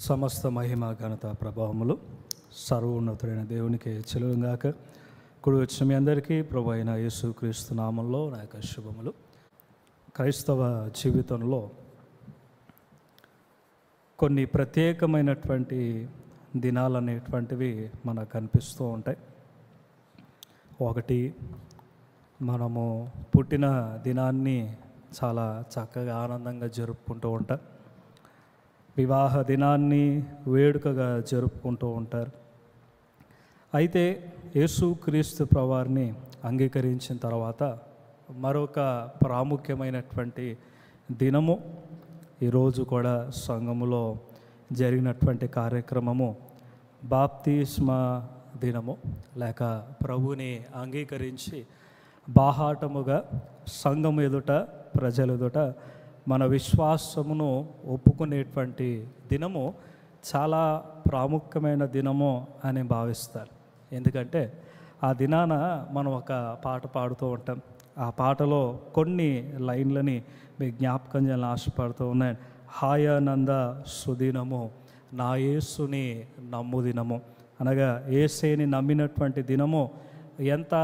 సమస్త మహిమ ఘనత ప్రభావములు సర్వోన్నతుడైన దేవునికి చెలుగాక. కుడి వచ్చిన మీ అందరికీ ప్రభు అయిన యేసుక్రీస్తు నామంలో నా యొక్క శుభములు. క్రైస్తవ జీవితంలో కొన్ని ప్రత్యేకమైనటువంటి దినాలు అనేటువంటివి మనకు కనిపిస్తూ ఉంటాయి. ఒకటి, మనము పుట్టిన దినాన్ని చాలా చక్కగా ఆనందంగా జరుపుకుంటూ ఉంటాం. వివాహ దినాన్ని వేడుకగా జరుపుకుంటూ ఉంటారు. అయితే యేసుక్రీస్తు ప్రభువారిని అంగీకరించిన తర్వాత మరొక ప్రాముఖ్యమైనటువంటి దినము ఈరోజు కూడా సంఘములో జరిగినటువంటి కార్యక్రమము బాప్తిస్మా దినము, లేక ప్రభువుని అంగీకరించి బాహాటముగా సంఘం ఎదుట, ప్రజల ఎదుట మన విశ్వాసమును ఒప్పుకునేటువంటి దినము చాలా ప్రాముఖ్యమైన దినము అని భావిస్తారు. ఎందుకంటే ఆ దినాన మనం ఒక పాట పాడుతూ ఉంటాం. ఆ పాటలో కొన్ని లైన్లని మీ జ్ఞాపకం చేయాలని ఆశపడుతూ ఉన్నాయి. హాయానంద సుదినము, నా యేసుని నమ్ము దినము. అనగా యేసుని నమ్మినటువంటి దినము ఎంత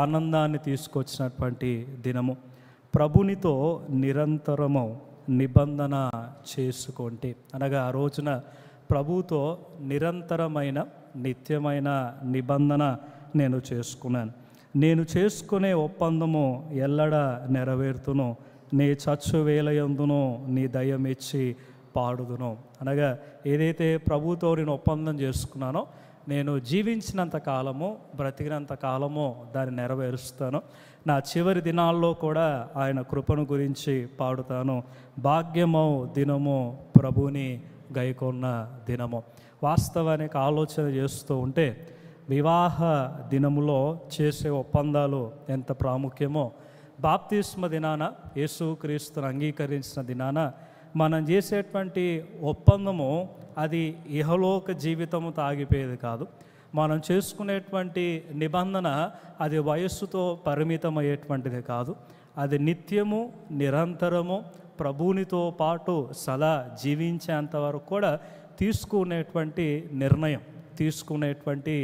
ఆనందాన్ని తీసుకొచ్చినటువంటి దినము. ప్రభునితో నిరంతరము నిబంధన చేసుకోండి. అనగా ఆ రోజున ప్రభుతో నిరంతరమైన నిత్యమైన నిబంధన నేను చేసుకున్నాను. నేను చేసుకునే ఒప్పందము ఎల్లడ నెరవేరుతును, నీ చచ్చు వేలయందును నీ దయమిచ్చి పాడుదును. అనగా ఏదైతే ప్రభుతో నేను ఒప్పందం చేసుకున్నానో, నేను జీవించినంత కాలము, బ్రతికినంత కాలము దాన్ని నెరవేరుస్తాను. నా చివరి దినాల్లో కూడా ఆయన కృపను గురించి పాడుతాను. భాగ్యమో దినము ప్రభుని గైకొన్న దినము. వాస్తవానికి ఆలోచన చేస్తూ ఉంటే వివాహ దినములో చేసే ఒప్పందాలు ఎంత ప్రాముఖ్యమో, బాప్తిస్మ దినాన యేసుక్రీస్తును అంగీకరించిన దినాన మనం చేసేటువంటి ఒప్పందము అది ఇహలోక జీవితముతో ఆగిపోయేది కాదు. మనం చేసుకునేటువంటి నిబంధన అది వయస్సుతో పరిమితమయ్యేటువంటిది కాదు. అది నిత్యము నిరంతరము ప్రభువునితో పాటు సదా జీవించేంత వరకు కూడా తీసుకునేటువంటి నిర్ణయం, తీసుకునేటువంటి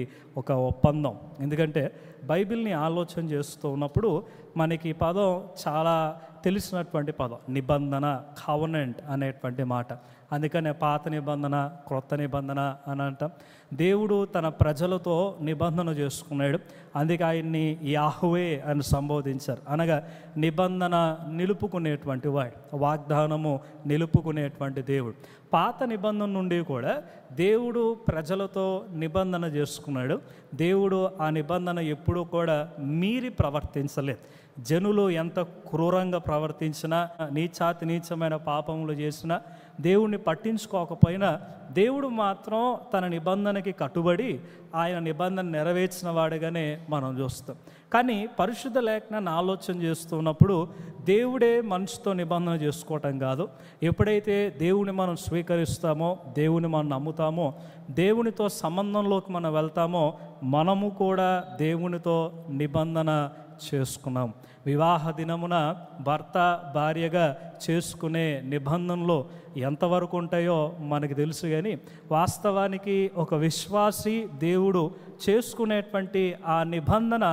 ఒక ఒప్పందం. ఎందుకంటే బైబిల్ని ఆలోచన చేస్తూ ఉన్నప్పుడు మనకి ఈ పదం చాలా తెలిసినటువంటి పదం, నిబంధన, కవనెంట్ అనేటువంటి మాట. అందుకనే పాత నిబంధన, క్రొత్త నిబంధన అని అంటాం. దేవుడు తన ప్రజలతో నిబంధన చేసుకున్నాడు. అందుకే ఆయన్ని యాహ్వే అని సంబోధించారు. అనగా నిబంధన నిలుపుకునేటువంటి వాడు, వాగ్దానము నిలుపుకునేటువంటి దేవుడు. పాత నిబంధన నుండి కూడా దేవుడు ప్రజలతో నిబంధన చేసుకున్నాడు. దేవుడు ఆ నిబంధన ఎప్పుడూ కూడా మీరి ప్రవర్తించలేదు. జనులు ఎంత క్రూరంగా ప్రవర్తించినా, నీచమైన పాపములు చేసినా, దేవుణ్ణి పట్టించుకోకపోయినా, దేవుడు మాత్రం తన నిబంధనకి కట్టుబడి ఆయన నిబంధన నెరవేర్చిన వాడుగానే మనం చూస్తాం. కానీ పరిశుద్ధ లేఖనాన్ని ఆలోచన చేస్తున్నప్పుడు దేవుడే మనిషితో నిబంధన చేసుకోవటం కాదు. ఎప్పుడైతే దేవుని మనం స్వీకరిస్తామో, దేవుని మనం నమ్ముతామో, దేవునితో సంబంధంలోకి మనం వెళ్తామో, మనము కూడా దేవునితో నిబంధన చేసుకున్నాం. వివాహ దినమున భర్త భార్యగా చేసుకునే నిబంధనలు ఎంతవరకు ఉంటాయో మనకు తెలుసు. కానీ వాస్తవానికి ఒక విశ్వాసి దేవుడు చేసుకునేటువంటి ఆ నిబంధన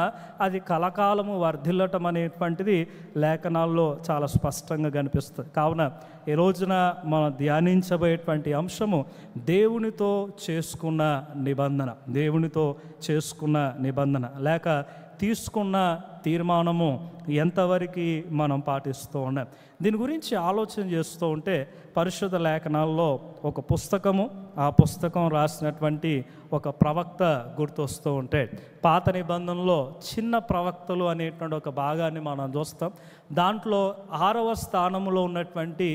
అది కలకాలము వర్ధిల్లటం అనేటువంటిది లేఖనాల్లో చాలా స్పష్టంగా కనిపిస్తుంది. కావున ఈ రోజున మనం ధ్యానించబోయేటువంటి అంశము దేవునితో చేసుకున్న నిబంధన, దేవునితో చేసుకున్న నిబంధన లేక తీసుకున్న తీర్మానము ఎంతవరకు మనం పాటిస్తూ ఉన్నాం. దీని గురించి ఆలోచన చేస్తూ ఉంటే పరిశుద్ధ లేఖనాల్లో ఒక పుస్తకము, ఆ పుస్తకం రాసినటువంటి ఒక ప్రవక్త గుర్తొస్తూ ఉంటే, పాత నిబంధనలో చిన్న ప్రవక్తలు అనేటువంటి ఒక భాగాన్ని మనం చూస్తాం. దాంట్లో 6వ స్థానంలో ఉన్నటువంటి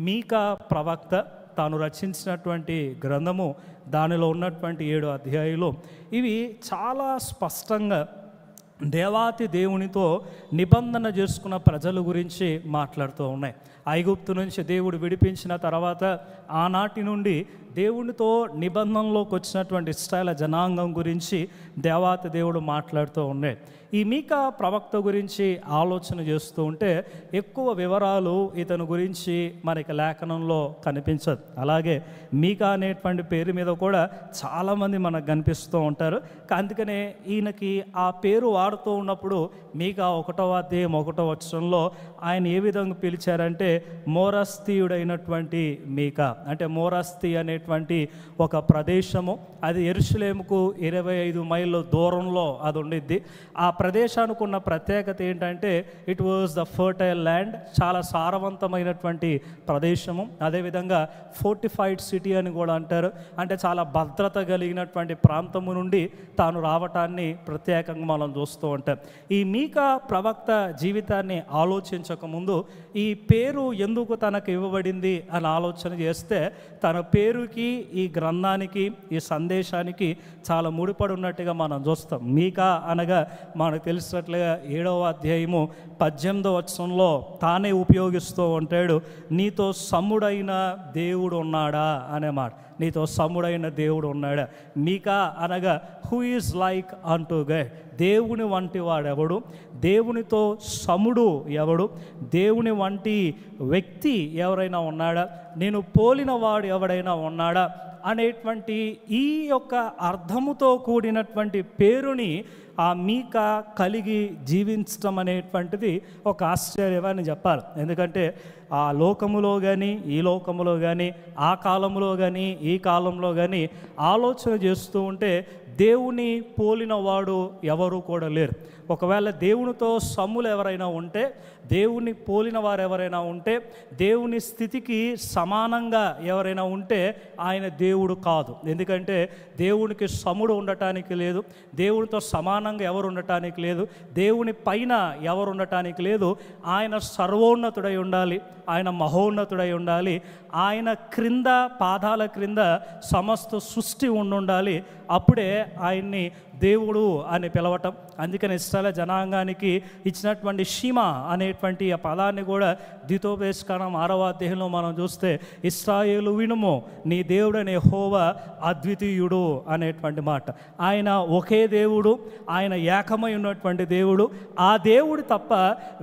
మీకా ప్రవక్త తాను రచించినటువంటి గ్రంథము, దానిలో ఉన్నటువంటి 7 అధ్యాయాలు ఇవి చాలా స్పష్టంగా దేవాతి దేవునితో నిబంధన చేసుకున్న ప్రజల గురించి మాట్లాడుతూ ఉన్నాయి. ఐగుప్తు నుంచి దేవుడు విడిపించిన తర్వాత ఆనాటి నుండి దేవునితో నిబంధనలోకి వచ్చినటువంటి ఇశ్రాయేలు జనాంగం గురించి దేవాతి దేవుడు మాట్లాడుతూ ఉన్నాయి. ఈ మీకా ప్రవక్త గురించి ఆలోచన చేస్తూ ఉంటే ఎక్కువ వివరాలు ఇతని గురించి మనకి లేఖనంలో కనిపించదు. అలాగే మీకా అనేటువంటి పేరు మీద కూడా చాలామంది మనకు కనిపిస్తూ ఉంటారు. అందుకనే ఈయనకి ఆ పేరు వాడుతూ ఉన్నప్పుడు మీకా 1వ అధ్యాయం 1వ వచనంలో ఆయన ఏ విధంగా పిలిచారంటే మోరస్తీయుడైనటువంటి మీకా. అంటే మోరస్తీ అనేటువంటి ఒక ప్రదేశము, అది యెరూషలేముకు 25 మైళ్ళ దూరంలో అది ఉండిద్ది. ఆ ప్రదేశానికి ఉన్న ప్రత్యేకత ఏంటంటే it was the fertile land, చాలా సారవంతమైనటువంటి ప్రదేశము. అదేవిధంగా ఫోర్టిఫైడ్ సిటీ అని కూడా అంటారు. అంటే చాలా భద్రత కలిగినటువంటి ప్రాంతము నుండి తాను రావటాన్ని ప్రత్యేకంగా మనం చూస్తూ ఉంటాం. ఈ మీకా ప్రవక్త జీవితాన్ని ఆలోచించకముందు ఈ పేరు ఎందుకు తనకు ఇవ్వబడింది అని ఆలోచన చేస్తే తన పేరుకి ఈ గ్రంథానికి ఈ సందేశానికి చాలా ముడిపడి ఉన్నట్టుగా మనం చూస్తాం. మీకా అనగా మనకు తెలిసినట్లుగా 7వ అధ్యాయము 18వ వచనంలో తానే ఉపయోగిస్తూ ఉంటాడు, నీతో సమ్ముడైన దేవుడు ఉన్నాడా అనే మాట. నీతో సమ్ముడైన దేవుడు ఉన్నాడా. మీకా అనగా హూ ఈజ్ లైక్ అంటూ గాడ్, దేవుని వంటి వాడెవడు, దేవునితో సముడు ఎవడు, దేవుని వంటి వ్యక్తి ఎవరైనా ఉన్నాడా, నేను పోలిన వాడు ఎవడైనా ఉన్నాడా అనేటువంటి ఈ యొక్క అర్థముతో కూడినటువంటి పేరుని ఆ మీకా కలిగి జీవించడం అనేటువంటిది ఒక ఆశ్చర్యమని చెప్పాలి. ఎందుకంటే ఆ లోకములో కానీ ఈ లోకములో కానీ ఆ కాలంలో కానీ ఈ కాలంలో కానీ ఆలోచన చేస్తూ ఉంటే దేవుని పోలిన వాడు ఎవరు కూడా లేరు. ఒకవేళ దేవునితో సమ్ములు ఎవరైనా ఉంటే, దేవుని పోలిన వారు ఎవరైనా ఉంటే, దేవుని స్థితికి సమానంగా ఎవరైనా ఉంటే ఆయన దేవుడు కాదు. ఎందుకంటే దేవునికి సముడు ఉండటానికి లేదు, దేవునితో సమానంగా ఎవరు ఉండటానికి లేదు, దేవుని పైన ఎవరు ఉండటానికి లేదు. ఆయన సర్వోన్నతుడై ఉండాలి, ఆయన మహోన్నతుడై ఉండాలి, ఆయన క్రింద పాదాల క్రింద సమస్త సృష్టి ఉండాలి. అప్పుడే ఆయన్ని దేవుడు అని పిలవటం. అందుకని ఇశ్రాయేలు జనాంగానికి ఇచ్చినటువంటి షీమా అనేటువంటి ఆ పదాన్ని కూడా ద్వితోపదేశకాండం 6వ అధ్యాయంలో మనం చూస్తే ఇశ్రాయేలు వినుము, నీ దేవుడైన యెహోవా అద్వితీయుడు అనేటువంటి మాట. ఆయన ఒకే దేవుడు, ఆయన ఏకమై ఉన్నటువంటి దేవుడు. ఆ దేవుడు తప్ప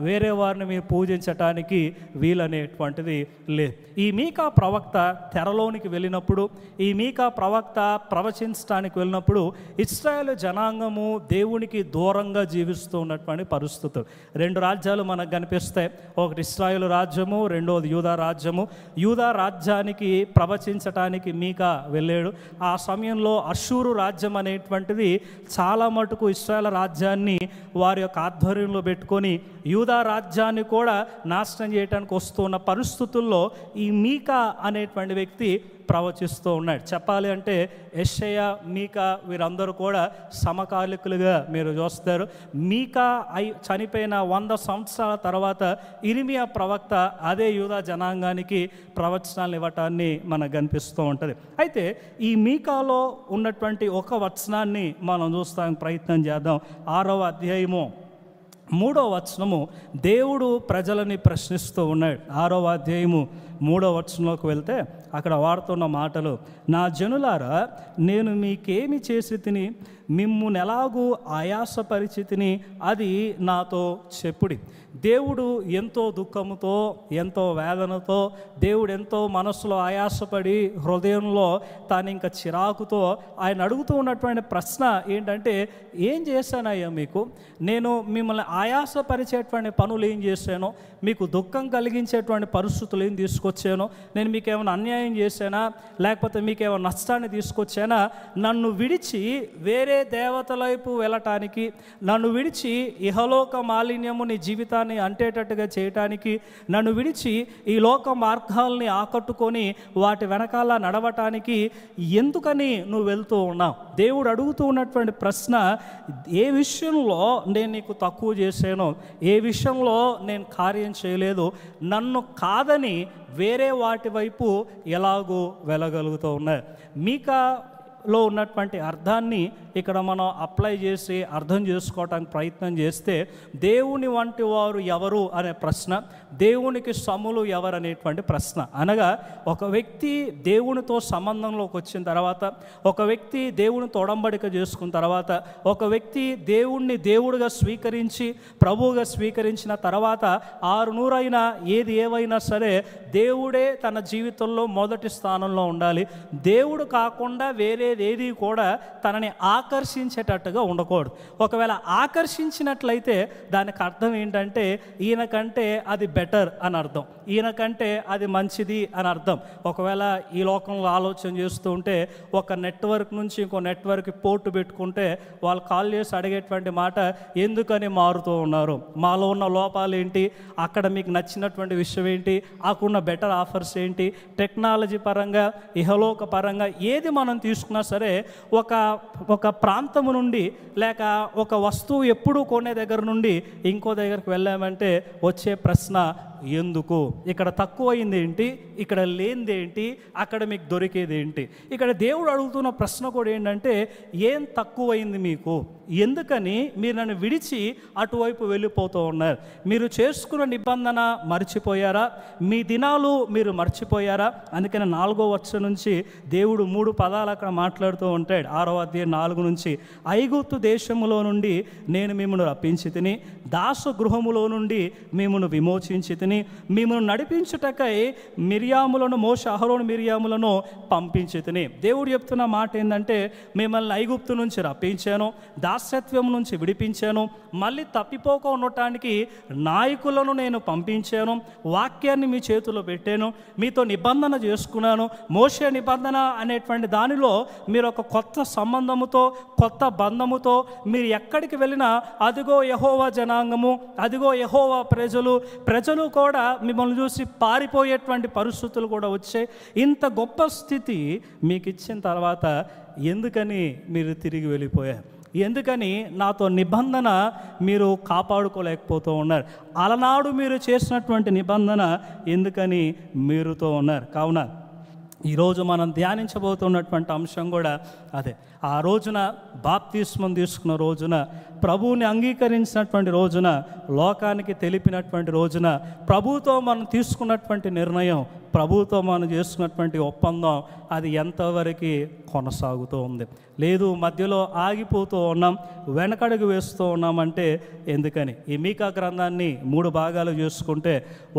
వేరే వారిని మీరు పూజించటానికి వీలనేటువంటిది లేదు. ఈ మీకా ప్రవక్త తెరలోనికి వెళ్ళినప్పుడు, ఈ మీకా ప్రవక్త ప్రవచించడానికి వెళ్ళినప్పుడు ఇశ్రాయేలు జనాంగము దేవునికి దూరంగా జీవిస్తూ ఉన్నటువంటి పరిస్థితులు. 2 రాజ్యాలు మనకు కనిపిస్తాయి. ఒకటి ఇశ్రాయేలు రాజ్యము, రెండోది యూదా రాజ్యము. యూదా రాజ్యానికి ప్రవచించటానికి మీకా వెళ్ళాడు. ఆ సమయంలో అష్షూరు రాజ్యం అనేటువంటిది చాలా మటుకు ఇశ్రాయేలు రాజ్యాన్ని వారి యొక్క ఆధ్వర్యంలో పెట్టుకొని యూదా రాజ్యాన్ని కూడా నాశనం చేయడానికి వస్తున్న పరిస్థితుల్లో ఈ మీకా అనేటువంటి వ్యక్తి ప్రవచిస్తూ ఉన్నాడు. చెప్పాలి అంటే యెషయా, మీకా వీరందరూ కూడా సమకాలికులుగా మీరు చూస్తారు. మీకా చనిపోయిన 100 సంవత్సరాల తర్వాత ఇర్మియా ప్రవక్త అదే యూదా జనాంగానికి ప్రవచనాలు ఇవ్వటాన్ని మనకు కనిపిస్తూ ఉంటుంది. అయితే ఈ మీకాలో ఉన్నటువంటి ఒక వచనాన్ని మనం చూస్తానికి ప్రయత్నం చేద్దాం. 6వ అధ్యాయము 3వ వచనము దేవుడు ప్రజలని ప్రశ్నిస్తూ ఉన్నాడు. 6వ అధ్యాయము 3వ వచనంలోకి వెళ్తే అక్కడ వాడుతున్న మాటలు, నా జనులారా నేను మీకేమి చేసి తిని మిమ్మును ఎలాగూ ఆయాసపరిచితిని అది నాతో చెప్పుడి. దేవుడు ఎంతో దుఃఖముతో, ఎంతో వేదనతో, దేవుడు ఎంతో మనసులో ఆయాసపడి హృదయంలో తాను ఇంకా చిరాకుతో ఆయన అడుగుతూ ఉన్నటువంటి ప్రశ్న ఏంటంటే, ఏం చేశానయ్యా మీకు? నేను మిమ్మల్ని ఆయాసపరిచేటువంటి పనులు ఏం చేశానో, మీకు దుఃఖం కలిగించేటువంటి పరిస్థితులు ఏం తీసుకొచ్చానో, నేను మీకేమైనా అన్యాయం చేశానా, లేకపోతే మీకేమైనా నష్టాన్ని తీసుకొచ్చానా? నన్ను విడిచి వేరే దేవతల వైపు వెళ్ళటానికి, నన్ను విడిచి ఇహలోక మాలిన్యము నీ జీవితాన్ని అంటేటట్టుగా చేయటానికి, నన్ను విడిచి ఈ లోక మార్గాల్ని ఆకట్టుకొని వాటి వెనకాల నడవటానికి ఎందుకని నువ్వు వెళ్తూ ఉన్నావు? దేవుడు అడుగుతూ ఉన్నటువంటి ప్రశ్న, ఏ విషయంలో నేను నీకు తక్కువ చేశానో, ఏ విషయంలో నేను కార్యం చేయలేదు, నన్ను కాదని వేరే వాటి వైపు ఎలాగో వెళ్ళగలుగుతూ ఉన్నారు. మీకా లో ఉన్నటువంటి అర్థాన్ని ఇక్కడ మనం అప్లై చేసి అర్థం చేసుకోవటానికి ప్రయత్నం చేస్తే, దేవుని వంటి వారు ఎవరు అనే ప్రశ్న, దేవునికి సములు ఎవరు అనేటువంటి ప్రశ్న. అనగా ఒక వ్యక్తి దేవునితో సంబంధంలోకి వచ్చిన తర్వాత, ఒక వ్యక్తి దేవునితో ఒడంబడిక చేసుకున్న తర్వాత, ఒక వ్యక్తి దేవుణ్ణి దేవుడుగా స్వీకరించి ప్రభువుగా స్వీకరించిన తర్వాత 600 అయినా ఏవైనా సరే దేవుడే తన జీవితంలో మొదటి స్థానంలో ఉండాలి. దేవుడు కాకుండా వేరేదేది కూడా తనని ఆకర్షించేటట్టుగా ఉండకూడదు. ఒకవేళ ఆకర్షించినట్లయితే దానికి అర్థం ఏంటంటే ఈయనకంటే అది బెటర్ అని అర్థం, ఈయనకంటే అది మంచిది అని అర్థం. ఒకవేళ ఈ లోకంలో ఆలోచన చేస్తూ ఉంటే ఒక నెట్వర్క్ నుంచి ఇంకో నెట్వర్క్ పోర్టు పెట్టుకుంటే వాళ్ళు కాల్ చేసి అడిగేటువంటి మాట, ఎందుకని మారుతూ ఉన్నారు, మాలో ఉన్న లోపాలు ఏంటి, అక్కడ మీకు నచ్చినటువంటి విషయం ఏంటి, ఆకున్న బెటర్ ఆఫర్స్ ఏంటి, టెక్నాలజీ పరంగా ఇహలోక పరంగా ఏది మనం తీసుకున్నా సరే ఒక ప్రాంతము నుండి లేక ఒక వస్తువు ఎప్పుడూ కొనే దగ్గర నుండి ఇంకో దగ్గరికి వెళ్ళామంటే వచ్చే ప్రశ్న, ఎందుకు, ఇక్కడ తక్కువైంది ఏంటి, ఇక్కడ లేనిది ఏంటి, అక్కడ మీకు దొరికేది ఏంటి. ఇక్కడ దేవుడు అడుగుతున్న ప్రశ్న కూడా ఏంటంటే, ఏం తక్కువైంది మీకు, ఎందుకని మీరు నన్ను విడిచి అటువైపు వెళ్ళిపోతూ ఉన్నారు, మీరు చేసుకున్న నిబంధన మర్చిపోయారా, మీ దినాలు మీరు మర్చిపోయారా. అందుకని 4వ వచనం నుంచి దేవుడు 3 పదాలు అక్కడ మాట్లాడుతూ ఉంటాడు. 6వ అధ్యాయం 4 నుంచి, ఐగుప్తు దేశములో నుండి నేను మిమ్మల్ని రప్పించి తిని, దాస గృహములో నుండి మిమ్మల్ని విమోచించి తిని, మిమ్మల్ని నడిపించుటకై మిరియాములను, మోషే అహరోను మిరియాములను పంపించి తిని. దేవుడు చెప్తున్న మాట ఏంటంటే, మిమ్మల్ని ఐగుప్తు నుంచి రప్పించాను, దాస్యత్వం నుంచి విడిపించాను, మళ్ళీ తప్పిపోక ఉండటానికి నాయకులను నేను పంపించాను, వాక్యాన్ని మీ చేతిలో పెట్టాను, మీతో నిబంధన చేసుకున్నాను. మోషే నిబంధన అనేటువంటి దానిలో మీరు ఒక కొత్త సంబంధముతో, కొత్త బంధముతో మీరు ఎక్కడికి వెళ్ళినా అదిగో యెహోవా జనాంగము, అదిగో యెహోవా ప్రజలు కూడా మిమ్మల్ని చూసి పారిపోయేటువంటి పరిస్థితులు కూడా వచ్చాయి. ఇంత గొప్ప స్థితి మీకు ఇచ్చిన తర్వాత ఎందుకని మీరు తిరిగి వెళ్ళిపోయారు, ఎందుకని నాతో నిబంధన మీరు కాపాడుకోలేకపోతూ ఉన్నారు, అలనాడు మీరు చేసినటువంటి నిబంధన ఎందుకని మీరుతో ఉన్నారు. కావున ఈరోజు మనం ధ్యానించబోతున్నటువంటి అంశం కూడా అదే. ఆ రోజున బాప్తిస్మం తీసుకున్న రోజున, ప్రభువుని అంగీకరించినటువంటి రోజున, లోకానికి తెలిపినటువంటి రోజున, ప్రభువుతో మనం తీసుకున్నటువంటి నిర్ణయం, ప్రభువుతో మనం చేసుకున్నటువంటి ఒప్పందం అది ఎంతవరకు కొనసాగుతూ ఉంది, లేదు మధ్యలో ఆగిపోతూ ఉన్నాం, వెనకడుగు వేస్తూ ఉన్నామంటే ఎందుకని. ఈ మీకా గ్రంథాన్ని 3 భాగాలు చేసుకుంటే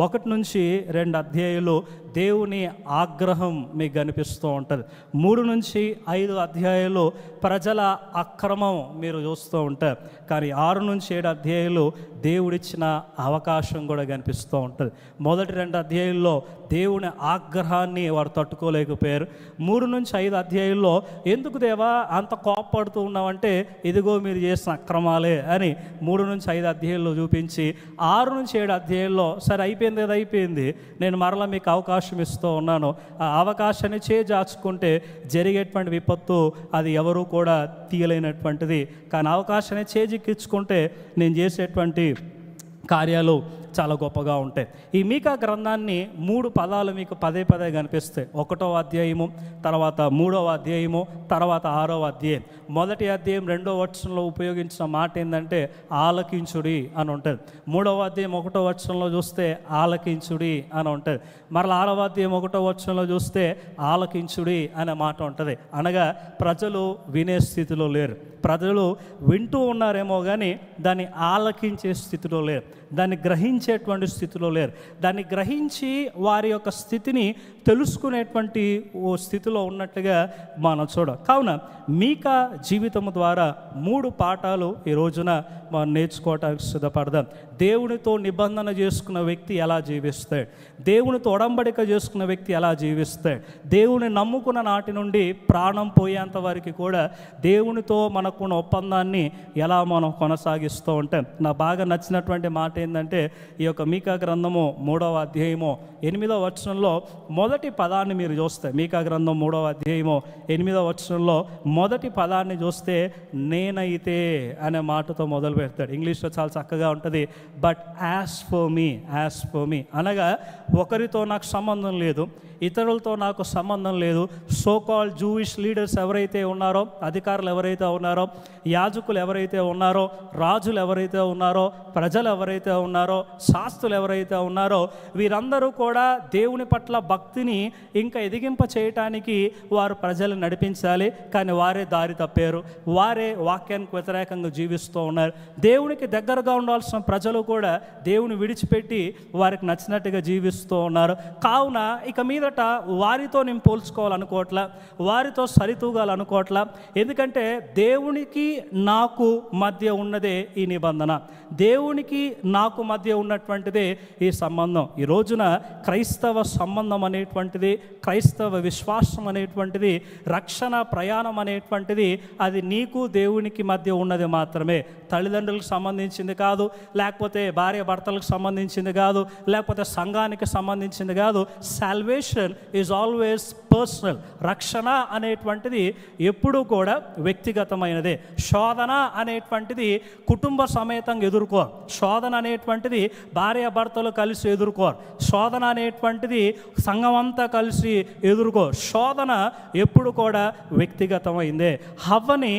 1 నుంచి 2 అధ్యాయాలు దేవుని ఆగ్రహం మీకు కనిపిస్తూ ఉంటుంది, 3 నుంచి 5 అధ్యాయాలు ప్రజల అక్రమం మీరు చూస్తూ ఉంటారు, కానీ 6 నుంచి 7 అధ్యాయాలు దేవుడిచ్చిన అవకాశం కూడా కనిపిస్తూ ఉంటుంది. మొదటి 2 అధ్యాయుల్లో దేవుని ఆగ్రహాన్ని వారు తట్టుకోలేకపోయారు. 3 నుంచి 5 అధ్యాయుల్లో ఎందుకు దేవా అంత కోపపడుతూ ఉన్నామంటే ఇదిగో మీరు చేసిన అక్రమాలే అని 3 నుంచి 5 అధ్యాయుల్లో చూపించి, 6 నుంచి 7 అధ్యాయుల్లో సరే అయిపోయింది కదా, అయిపోయింది, నేను మరలా మీకు అవకాశం ఇస్తూ ఉన్నాను, ఆ అవకాశాన్ని చేజార్చుకుంటే జరిగేటువంటి విపత్తు అది ఎవరు కూడా తీయలేనటువంటిది, కానీ అవకాశాన్ని చేజిక్కించుకుంటే నేను చేసేటువంటి కార్యాలు చాలా గొప్పగా ఉంటాయి. ఈ మీకా గ్రంథాన్ని 3 పదాలు మీకు పదే కనిపిస్తాయి. 1వ అధ్యాయము, తర్వాత 3వ అధ్యాయము, తర్వాత 6వ అధ్యాయం. మొదటి అధ్యాయం 2వ వచనంలో ఉపయోగించిన మాట ఏంటంటే ఆలకించుడి అని ఉంటుంది. 3వ అధ్యాయం 1వ వచనంలో చూస్తే ఆలకించుడి అని ఉంటుంది. మరలా 6వ అధ్యాయం 1వ వచనంలో చూస్తే ఆలకించుడి అనే మాట ఉంటుంది. అనగా ప్రజలు వినే స్థితిలో లేరు, ప్రజలు వింటూ ఉన్నారేమో కానీ దాన్ని ఆలకించే స్థితిలో లేరు, దాన్ని గ్రహించేటువంటి స్థితిలో లేరు, దాన్ని గ్రహించి వారి యొక్క స్థితిని తెలుసుకునేటువంటి ఓ స్థితిలో ఉన్నట్టుగా మనం చూడం. కావున మీకా జీవితం ద్వారా 3 పాఠాలు ఈ రోజున మనం నేర్చుకోవటానికి సిద్ధపడదాం. దేవునితో నిబంధన చేసుకున్న వ్యక్తి ఎలా జీవిస్తాడు, దేవునితో ఒడంబడిక చేసుకున్న వ్యక్తి ఎలా జీవిస్తాడు, దేవుని నమ్ముకున్న నాటి నుండి ప్రాణం పోయేంత వరకు కూడా దేవునితో మనకున్న ఒప్పందాన్ని ఎలా మనం కొనసాగిస్తూ ఉంటాం. నాకు బాగా నచ్చినటువంటి మాట ఏంటంటే ఈ యొక్క మీకా గ్రంథము 3వ అధ్యాయము 8వ వచనంలో మొదటి పదాన్ని మీరు చూస్తే, మీకా గ్రంథం 3వ అధ్యాయము 8వ వచనంలో మొదటి పదాన్ని చూస్తే నేనైతే అనే మాటతో మొదలు పెడతాడు. ఇంగ్లీష్లో చాలా చక్కగా ఉంటుంది. బట్ యాజ్ ఫర్ మీ, అనగా ఒకరితో నాకు సంబంధం లేదు, ఇతరులతో నాకు సంబంధం లేదు. సో కాల్డ్ జూయిష్ లీడర్స్ ఎవరైతే ఉన్నారో, అధికారులు ఎవరైతే ఉన్నారో, యాజకులు ఎవరైతే ఉన్నారో, రాజులు ఎవరైతే ఉన్నారో, ప్రజలు ఎవరైతే ఉన్నారో, శాస్త్రులు ఎవరైతే ఉన్నారో, వీరందరూ కూడా దేవుని పట్ల భక్తిని ఇంకా ఎదిగింప చేయటానికి వారు ప్రజలు నడిపించాలి. కానీ వారే దారి తప్పారు, వారే వాక్యానికి వ్యతిరేకంగా జీవిస్తూ ఉన్నారు. దేవునికి దగ్గరగా ఉండాల్సిన ప్రజలు కూడా దేవుని విడిచిపెట్టి వారికి నచ్చినట్టుగా జీవిస్తూ ఉన్నారు. కావున ఇక మీదట వారితో నేను పోల్చుకోవాలనుకోవట్లా, వారితో సరితూగాలనుకోవట్లా. ఎందుకంటే దేవునికి నాకు మధ్య ఉన్నదే ఈ నిబంధన, దేవునికి నాకు మధ్య ఉన్నటువంటిదే ఈ సంబంధం. ఈ రోజున క్రైస్తవ సంబంధం అనేటువంటిది, క్రైస్తవ విశ్వాసం అనేటువంటిది, రక్షణ ప్రయాణం అనేటువంటిది అది నీకు దేవునికి మధ్య ఉన్నది మాత్రమే. తల్లిదండ్రులకు సంబంధించింది కాదు, లేకపోతే భార్య భర్తలకు సంబంధించింది కాదు, లేకపోతే సంఘానికి సంబంధించింది కాదు. Salvation is always personal. రక్షణ అనేటువంటిది ఎప్పుడూ కూడా వ్యక్తిగతమైనదే. శోధన అనేటువంటిది కుటుంబ సమేతంగా ఎదుర్కోరు. శోధన అనేటువంటిది భార్య భర్తలు కలిసి ఎదుర్కోరు. శోధన అనేటువంటిది సంఘం అంతా కలిసి ఎదుర్కోరు. శోధన ఎప్పుడు కూడా వ్యక్తిగతమైందే. హవ్వని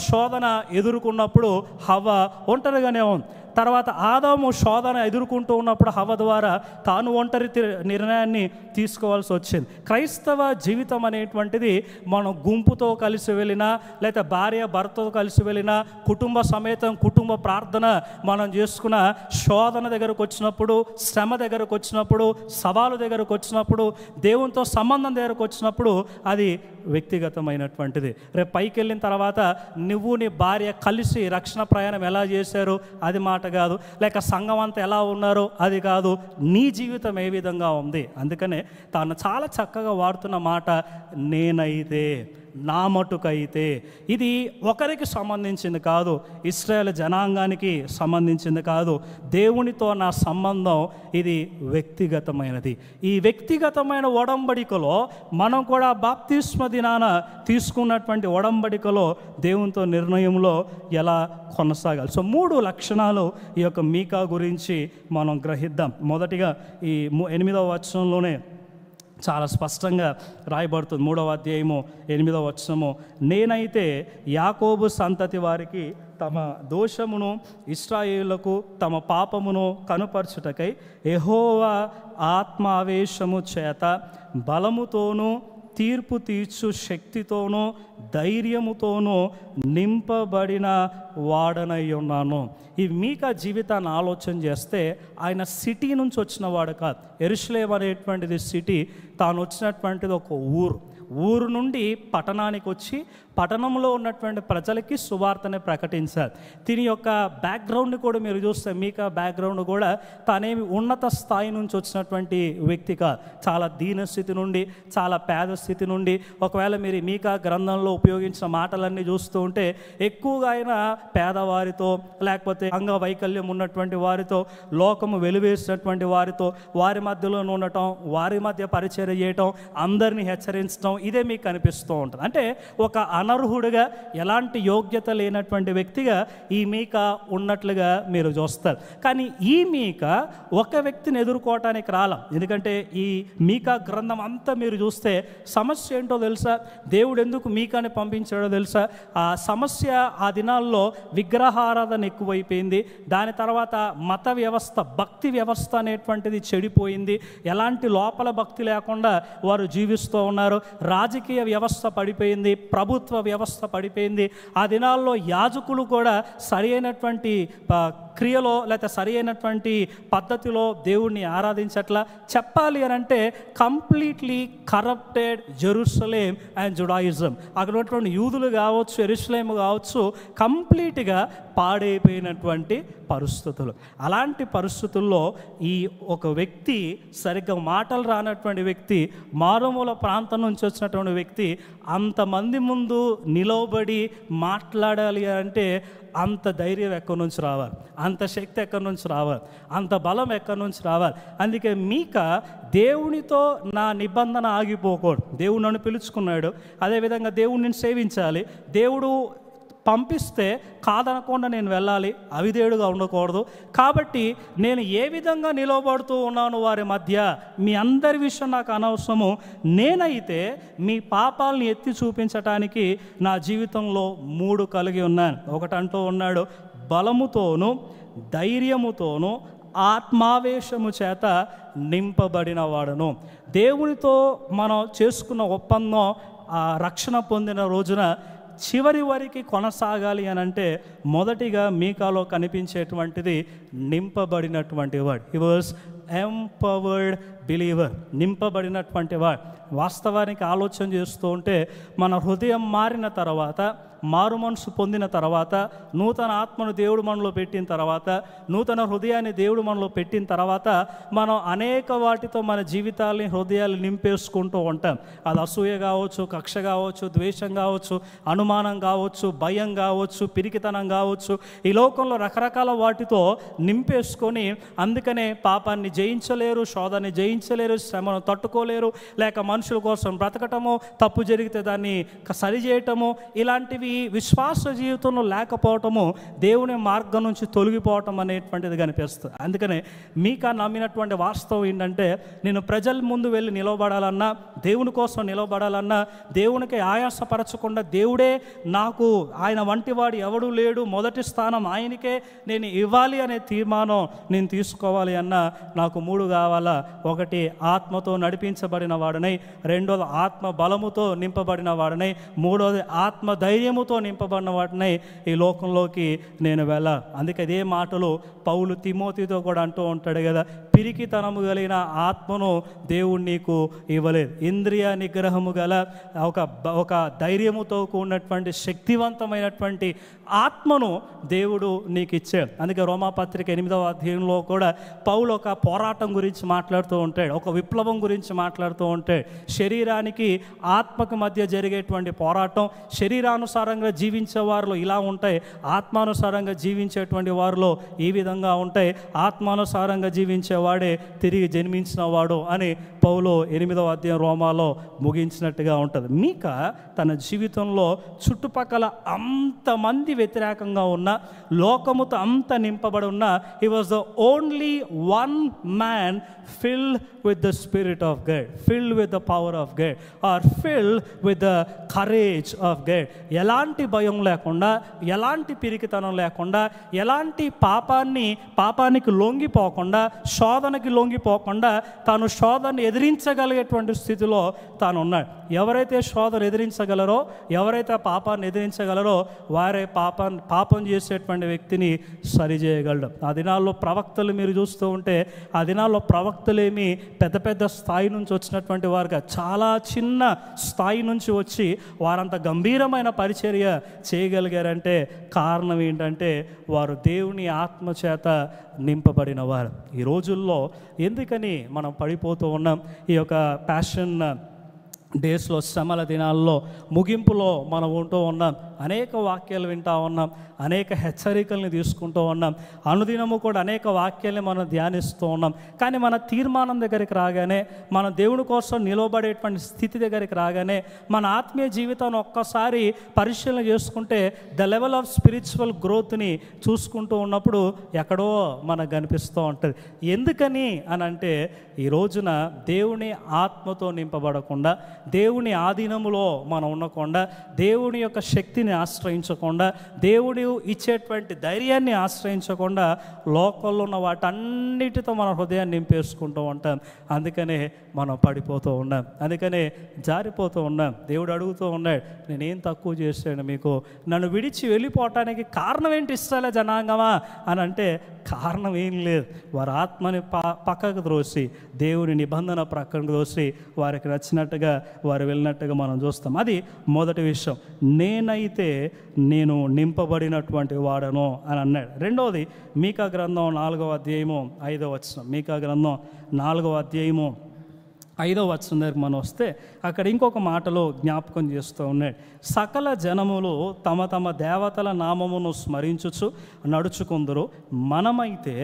శోధన ఎదుర్కొన్నప్పుడు హవ్వ ఒంటరిగానే ఉంది. తర్వాత ఆదాము శోధన ఎదుర్కొంటూ ఉన్నప్పుడు హవ్వ ద్వారా తాను ఒంటరి నిర్ణయాన్ని తీసుకోవాల్సి వచ్చింది. క్రైస్తవ జీవితం అనేటువంటిది మనం గుంపుతో కలిసి వెళ్ళినా, లేదా భార్య భర్తతో కలిసి వెళ్ళినా, కుటుంబ సమేతం కుటుంబ ప్రార్థన మనం చేసుకున్న, శోధన దగ్గరకు వచ్చినప్పుడు, శ్రమ దగ్గరకు వచ్చినప్పుడు, సవాలు దగ్గరకు వచ్చినప్పుడు, దేవునితో సంబంధం దగ్గరకు వచ్చినప్పుడు అది వ్యక్తిగతమైనటువంటిది. రేపు పైకి వెళ్ళిన తర్వాత నువ్వు నీ భార్య కలిసి రక్షణ ప్రయాణం ఎలా చేశారు అది మాట కాదు, లేక సంఘం అంతా ఎలా ఉన్నారో అది కాదు, నీ జీవితం ఏ విధంగా ఉంది. అందుకనే తాను చాలా చక్కగా వాడుతున్న మాట నేనైతే, నా మటుకైతే. ఇది ఒకరికి సంబంధించింది కాదు, ఇశ్రాయేలు జనాంగానికి సంబంధించింది కాదు. దేవునితో నా సంబంధం ఇది వ్యక్తిగతమైనది. ఈ వ్యక్తిగతమైన ఒడంబడికలో మనం కూడా బాప్తిస్మ దినాన తీసుకున్నటువంటి ఒడంబడికలో దేవునితో నిర్ణయంలో ఎలా కొనసాగాలి. సో 3 లక్షణాలు ఈ యొక్క మీకా గురించి మనం గ్రహిద్దాం. మొదటిగా ఈ 8వ వచనంలోనే చాలా స్పష్టంగా రాయబడుతుంది. 3వ అధ్యాయము 8వ వచనము, నేనైతే యాకోబు సంతతి వారికి తమ దోషమును, ఇశ్రాయేలులకు తమ పాపమును కనుపరచుటకై యెహోవా ఆత్మావేశము చేత బలముతోనూ తీర్పు తీర్చు శక్తితోనూ ధైర్యముతోనూ నింపబడిన వాడనై ఉన్నాను. ఈ మీకా జీవితాన్ని ఆలోచన చేస్తే ఆయన సిటీ నుంచి వచ్చిన వాడు కాదు. యెరూషలేము అనేటువంటిది సిటీ, తాను వచ్చినటువంటిది ఒక ఊరు నుండి పట్టణానికి వచ్చి పట్టణంలో ఉన్నటువంటి ప్రజలకి సువార్తని ప్రకటించారు. దీని యొక్క బ్యాక్గ్రౌండ్ కూడా మీరు చూస్తే, మీకా బ్యాక్గ్రౌండ్ కూడా తానేమి ఉన్నత స్థాయి నుంచి వచ్చినటువంటి వ్యక్తి కాదు. చాలా దీనస్థితి నుండి, చాలా పేద స్థితి నుండి. ఒకవేళ మీరు మీకా గ్రంథంలో ఉపయోగించిన మాటలన్నీ చూస్తూ ఉంటే ఎక్కువగా ఆయన పేదవారితో, లేకపోతే అంగవైకల్యం ఉన్నటువంటి వారితో, లోకము వెలువేసినటువంటి వారితో, వారి మధ్యలో ఉండటం, వారి మధ్య పరిచర్య చేయటం, అందరినీ హెచ్చరించడం, ఇదే మీకు కనిపిస్తూ ఉంటుంది. అంటే ఒక అనర్హుడిగా, ఎలాంటి యోగ్యత లేనటువంటి వ్యక్తిగా ఈ మీకా ఉన్నట్లుగా మీరు చూస్తారు. కానీ ఈ మీకా ఒక వ్యక్తిని ఎదుర్కోవటానికి రాలం. ఎందుకంటే ఈ మీకా గ్రంథం అంతా మీరు చూస్తే సమస్య ఏంటో తెలుసా? దేవుడు ఎందుకు మీకాని పంపించాడో తెలుసా? ఆ సమస్య ఆ దినాల్లో విగ్రహారాధన ఎక్కువైపోయింది. దాని తర్వాత మత వ్యవస్థ, భక్తి వ్యవస్థ అనేటువంటిది చెడిపోయింది. ఎలాంటి లోపల భక్తి లేకుండా వారు జీవిస్తూ ఉన్నారు. రాజకీయ వ్యవస్థ పడిపోయింది, ప్రభుత్వ వ్యవస్థ పడిపోయింది. ఆ దినాల్లో యాజకులు కూడా సరి అయినటువంటి క్రియలో, లేకపోతే సరి అయినటువంటి పద్ధతిలో దేవుణ్ణి ఆరాధించట్లా. చెప్పాలి అని అంటే completely corrupted Jerusalem and Judaism. అక్కడ ఉన్నటువంటి యూదులు కావచ్చు, యెరూషలేము కావచ్చు, కంప్లీట్గా పాడైపోయినటువంటి పరిస్థితులు. అలాంటి పరిస్థితుల్లో ఈ ఒక వ్యక్తి, సరిగ్గా మాటలు రానటువంటి వ్యక్తి, మారుమూల ప్రాంతం నుంచి వచ్చినటువంటి వ్యక్తి అంతమంది ముందు నిలవబడి మాట్లాడాలి అంటే అంత ధైర్యం ఎక్కడి నుంచి రావాలి, అంత శక్తి ఎక్కడి నుంచి రావాలి, అంత బలం ఎక్కడి నుంచి రావాలి. అందుకే మీకా దేవునితో నా నిబంధన ఆగిపోకూడదు. దేవుడు నన్ను పిలుచుకున్నాడు, అదేవిధంగా దేవుడిని సేవించాలి. దేవుడు పంపిస్తే కాదనకుండా నేను వెళ్ళాలి, అవిధేయుడుగా ఉండకూడదు. కాబట్టి నేను ఏ విధంగా నిలబడుతూ ఉన్నాను వారి మధ్య, మీ అందరి విషయం నాకు అనవసరము. నేనైతే మీ పాపాలను ఎత్తి చూపించటానికి నా జీవితంలో 3 కలిగి ఉన్నాను. ఒకటంటూ ఉన్నాడు, బలముతోనూ ధైర్యముతోనూ ఆత్మావేశము చేత నింపబడిన వాడును. దేవునితో మనం చేసుకున్న ఒప్పందం రక్షణ పొందిన రోజున చివరి వరకు కొనసాగాలి అని అంటే మొదటిగా మీకాలో కనిపించేటువంటిది నింపబడినటువంటి వాడు. హి వాజ్ ఎంపవర్డ్ బిలీవర్, నింపబడినటువంటి వాడు. వాస్తవానికి ఆలోచన చేస్తూ ఉంటే మన హృదయం మారిన తర్వాత, మారు మనసు పొందిన తర్వాత, నూతన ఆత్మను దేవుడు మనలో పెట్టిన తర్వాత, నూతన హృదయాన్ని దేవుడు మనలో పెట్టిన తర్వాత మనం అనేక వాటితో మన జీవితాలని హృదయాలు నింపేసుకుంటూ ఉంటాం. అది అసూయ కావచ్చు, కక్ష కావచ్చు, ద్వేషం కావచ్చు, అనుమానం కావచ్చు, భయం కావచ్చు, పిరికితనం కావచ్చు, ఈ లోకంలో రకరకాల వాటితో నింపేసుకొని అందుకనే పాపాన్ని జయించలేరు, శోధాన్ని జయించలేరు, శ్రమను తట్టుకోలేరు, లేక మనుషుల కోసం బ్రతకటము, తప్పు జరిగితే దాన్ని సరిచేయటము, ఇలాంటివి విశ్వాస జీవితంలో లేకపోవటము, దేవుని మార్గం నుంచి తొలగిపోవటం అనేటువంటిది కనిపిస్తుంది. అందుకనే మీకా నమ్మినటువంటి వాస్తవం ఏంటంటే, నేను ప్రజల ముందు వెళ్ళి నిలబడాలన్నా, దేవుని కోసం నిలబడాలన్నా, దేవునికి ఆయాసపరచకుండా దేవుడే నాకు, ఆయన వంటివాడు ఎవడూ లేడు, మొదటి స్థానం ఆయనకే నేను ఇవ్వాలి అనే తీర్మానం నేను తీసుకోవాలి అన్నా నాకు 3 కావాలా. ఒకటి, ఆత్మతో నడిపించబడిన వాడనై, రెండోది ఆత్మ బలముతో నింపబడిన వాడనై, మూడోది ఆత్మ ధైర్యముతో నింపబడిన వాటినై ఈ లోకంలోకి నేను వెళ్ళాలి. అందుకే అదే మాటలు పౌలు తిమోతితో కూడా అంటూ ఉంటాడు కదా, పిరికితనము కలిగిన ఆత్మను దేవుడు నీకు ఇవ్వలేదు, ఇంద్రియ నిగ్రహము గల ఒక ధైర్యముతో కూడినటువంటి శక్తివంతమైనటువంటి ఆత్మను దేవుడు నీకు ఇచ్చాడు. అందుకే రోమాపత్రిక 8వ అధ్యాయంలో కూడా పౌలు ఒక పోరాటం గురించి మాట్లాడుతూ ఉంటాడు, ఒక విప్లవం గురించి మాట్లాడుతూ ఉంటాడు. శరీరానికి ఆత్మకు మధ్య జరిగేటువంటి పోరాటం, శరీరానుసారంగా జీవించే వారిలో ఇలా ఉంటాయి, ఆత్మానుసారంగా జీవించేటువంటి వారిలో ఈ విధంగా ఉంటాయి. ఆత్మానుసారంగా జీవించేవాడే తిరిగి జన్మించిన వాడు అని పౌలు 8వ అధ్యాయం రోమాలో ముగించినట్టుగా ఉంటుంది. మీకా తన జీవితంలో చుట్టుపక్కల అంతమంది వ్యతిరేకంగా ఉన్న, లోకముతో అంత నింపబడి ఉన్న, he was the only one man filled with the Spirit of God, filled with the power of God, or filled with the courage of God. ఎలాంటి భయం లేకుండా, ఎలాంటి పిరికితనం లేకుండా, ఎలాంటి పాపానికి లొంగిపోకుండా, శోధనకి లొంగిపోకుండా తాను శోధనని ఎదిరించగలిగేటువంటి స్థితిలో తాను ఉన్నాడు. ఎవరైతే శోధన ఎదిరించగలరో, ఎవరైతే పాపాన్ని ఎదిరించగలరో వారే పాపం చేసేటువంటి వ్యక్తిని సరిచేయగలరు. ఆ దినాల్లో ప్రవక్తలు మీరు చూస్తూ ఉంటే, ఆ దినాల్లో ప్రవక్తలేమి పెద్ద పెద్ద స్థాయి నుంచి వచ్చినటువంటి వారుగా, చాలా చిన్న స్థాయి నుంచి వచ్చి వారంత గంభీరమైన పరిచర్య చేయగలిగారంటే కారణం ఏంటంటే వారు దేవుని ఆత్మచేత నింపబడిన వారు. ఈ రోజుల్లో ఎందుకని మనం పడిపోతూ ఉన్నాం? ఈ యొక్క ప్యాషన్ డేస్లో, శ్రమల దినాల్లో ముగింపులో మనం ఉంటూ ఉన్నాం, అనేక వాక్యాలు వింటూ ఉన్నాం, అనేక హెచ్చరికల్ని తీసుకుంటూ ఉన్నాం, అనుదినము కూడా అనేక వాక్యాలని మనం ధ్యానిస్తూ ఉన్నాం. కానీ మన తీర్మానం దగ్గరికి రాగానే, మన దేవుని కోసం నిలబడేటువంటి స్థితి దగ్గరికి రాగానే, మన ఆత్మీయ జీవితాన్ని ఒక్కసారి పరిశీలన చేసుకుంటే ద లెవెల్ ఆఫ్ స్పిరిచువల్ గ్రోత్ని చూసుకుంటూ ఉన్నప్పుడు ఎక్కడో మనకు కనిపిస్తూ ఉంటుంది. ఎందుకని అని అంటే, ఈ రోజున దేవుని ఆత్మతో నింపబడకుండా, దేవుని ఆధీనములో మనం ఉండకుండా, దేవుని యొక్క శక్తిని ఆశ్రయించకుండా, దేవుడు ఇచ్చేటువంటి ధైర్యాన్ని ఆశ్రయించకుండా లోకంలో ఉన్న వాటన్నిటితో మన హృదయాన్ని నింపేసుకుంటూ ఉంటాం. అందుకనే మనం పడిపోతూ ఉన్నాం, అందుకనే జారిపోతూ ఉన్నాం. దేవుడు అడుగుతూ ఉన్నాడు, నేనేం తక్కువ చేశాను మీకు? నన్ను విడిచి వెళ్ళిపోవటానికి కారణం ఏంటి ఇస్రాయేలు జనాంగమా అని అంటే, కారణం ఏం లేదు. వారి ఆత్మని పక్కకు త్రోసి, దేవుని నిబంధన ప్రక్కకు త్రోసి వారికి నచ్చినట్టుగా వారు వెళ్ళినట్టుగా మనం చూస్తాం. అది మొదటి విషయం. నేనైతే నేను నింపబడినటువంటి వాడను అని అన్నాడు. రెండవది, మీకా గ్రంథం 4వ అధ్యాయము 5వ వచనం. మీకా గ్రంథం 4వ అధ్యాయము 5వ వచనం దగ్గరికి మనం వస్తే అక్కడ ఇంకొక మాటలో జ్ఞాపకం చేస్తూ ఉన్నాడు. సకల జనములు తమ తమ దేవతల నామమును స్మరించుచు నడుచుకుందరు, మనమైతే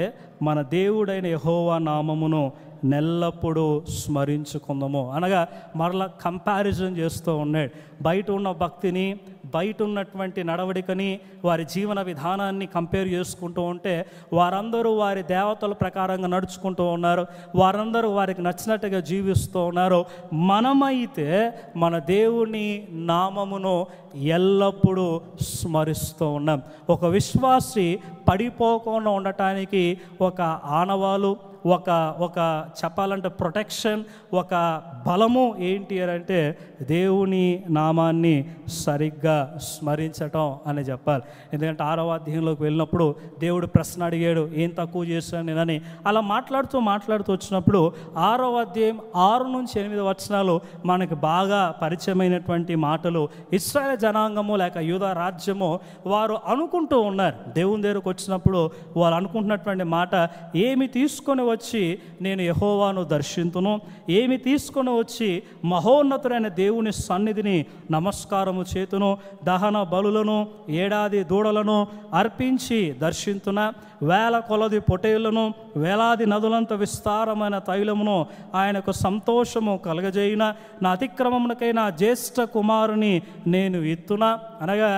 మన దేవుడైన యెహోవా నామమును నెల్లప్పుడూ స్మరించుకుందాము అనగా మరలా కంపారిజన్ చేస్తూ ఉన్నాడు. బయట ఉన్న భక్తిని, బయట ఉన్నటువంటి నడవడికని, వారి జీవన విధానాన్ని కంపేర్ చేసుకుంటూ ఉంటే వారందరూ వారి దేవతల ప్రకారంగా నడుచుకుంటూ ఉన్నారు, వారందరూ వారికి నచ్చినట్టుగా జీవిస్తూ ఉన్నారు. మనమైతే మన దేవుని నామమును ఎల్లప్పుడూ స్మరిస్తూ ఉన్నాం. ఒక విశ్వాసి పడిపోకుండా ఉండటానికి ఒక ఆనవాలు, ఒక చెప్పాలంటే ప్రొటెక్షన్, ఒక బలము ఏంటి అంటే దేవుని నామాన్ని సరిగ్గా స్మరించటం అని చెప్పాలి. ఎందుకంటే 6వ అధ్యాయంలోకి వెళ్ళినప్పుడు దేవుడు ప్రశ్న అడిగాడు, ఏం తక్కువ చేశాను నేనని. అలా మాట్లాడుతూ వచ్చినప్పుడు 6వ అధ్యాయం 6 నుంచి 8 వచనాలు మనకి బాగా పరిచయమైనటువంటి మాటలు. ఇశ్రాయేలు జనాంగము లేక యూదా రాజ్యము వారు అనుకుంటూ ఉన్నారు, దేవుని దగ్గరకు వచ్చినప్పుడు వారు అనుకుంటున్నటువంటి మాట, ఏమి తీసుకొని వచ్చి నేను యెహోవాను దర్శింతును, ఏమి తీసుకొని వచ్చి మహోన్నతుడైన దేవుని సన్నిధిని నమస్కారము చేతును, దహన బలులను ఏడాది దూడలను అర్పించి దర్శింతున, వేల కొలది పొటేళ్లను వేలాది నదులంత విస్తారమైన తైలమును ఆయనకు సంతోషము కలగజేయున, నా అతిక్రమమునకై నా జ్యేష్ఠ కుమారుని నేను ఇత్తున. అనగా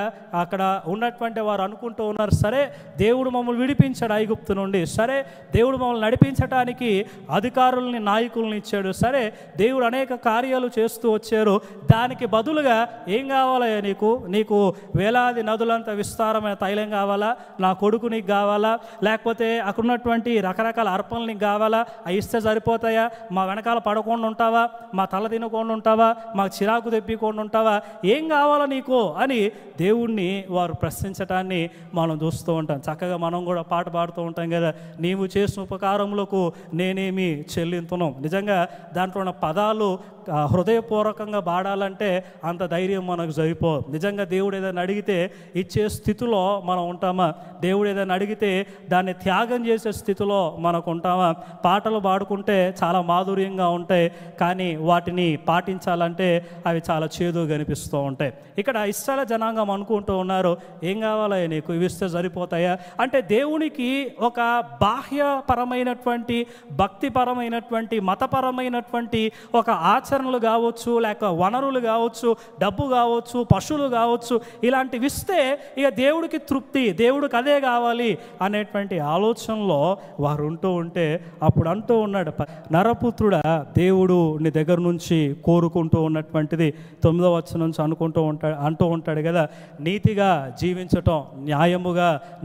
అక్కడ ఉన్నటువంటి వారు అనుకుంటూ ఉన్నారు, సరే దేవుడు మమ్మల్ని విడిపించాడు ఐగుప్తు నుండి, సరే దేవుడు మమ్మల్ని నడిపించడానికి అధికారుల్ని నాయకుల్ని ఇచ్చాడు, సరే దేవుడు అనేక కార్యాలు చేస్తూ వచ్చారు, దానికి బదులుగా ఏం కావాలయ్యా నీకు వేలాది నదులంత విస్తారమైన తైలం కావాలా, నా కొడుకు నీకు కావాలా, లేకపోతే అక్కడ ఉన్నటువంటి రకరకాల అర్పణలు నీకు కావాలా, అవి ఇస్తే సరిపోతాయా, మా వెనకాల పడకుండా ఉంటావా, మా తల తినకుండా ఉంటావా, మాకు చిరాకు తెప్పికుండా ఉంటావా, ఏం కావాలా నీకు అని దేవుణ్ణి వారు ప్రశ్నించటాన్ని మనం చూస్తూ ఉంటాం. చక్కగా మనం కూడా పాట పాడుతూ ఉంటాం కదా, నీవు చేసిన ఉపకారములకు నేనేమి చెల్లింతును. నిజంగా దాంట్లో ఉన్న పదాలు హృదయపూర్వకంగా పాడాలంటే అంత ధైర్యం మనకు సరిపోదు. నిజంగా దేవుడు ఏదైనా అడిగితే ఇచ్చే స్థితిలో మనం ఉంటామా, దేవుడు ఏదైనా అడిగితే దాన్ని త్యాగం చేసే స్థితిలో మనకు ఉంటామా. పాటలు పాడుకుంటే చాలా మాధుర్యంగా ఉంటాయి, కానీ వాటిని పాటించాలంటే అవి చాలా చేదుగా కనిపిస్తూ ఉంటాయి. ఇక్కడ ఇశ్రాయేలు జనాంగం అనుకుంటూ ఉన్నారు, ఏం కావాలా నీకు, ఇవి ఇస్తే సరిపోతాయా అంటే దేవునికి ఒక బాహ్యపరమైనటువంటి భక్తిపరమైనటువంటి మతపరమైనటువంటి ఒక ఆచరణలు కావచ్చు, లేక వనరులు కావచ్చు, డబ్బు కావచ్చు, పశువులు కావచ్చు, ఇలాంటివి ఇస్తే ఇక దేవుడికి తృప్తి, దేవుడికి అదే కావాలి అనేటువంటి ఆలోచనలో వారు ఉంటూ ఉంటే అప్పుడు అంటూ ఉన్నాడు, నరపుత్రుడా దేవుడు నీ దగ్గర నుంచి కోరుకుంటూ ఉన్నటువంటిది 9వ వచనం నుంచి అంటూ ఉంటాడు కదా, నీతిగా జీవించటం,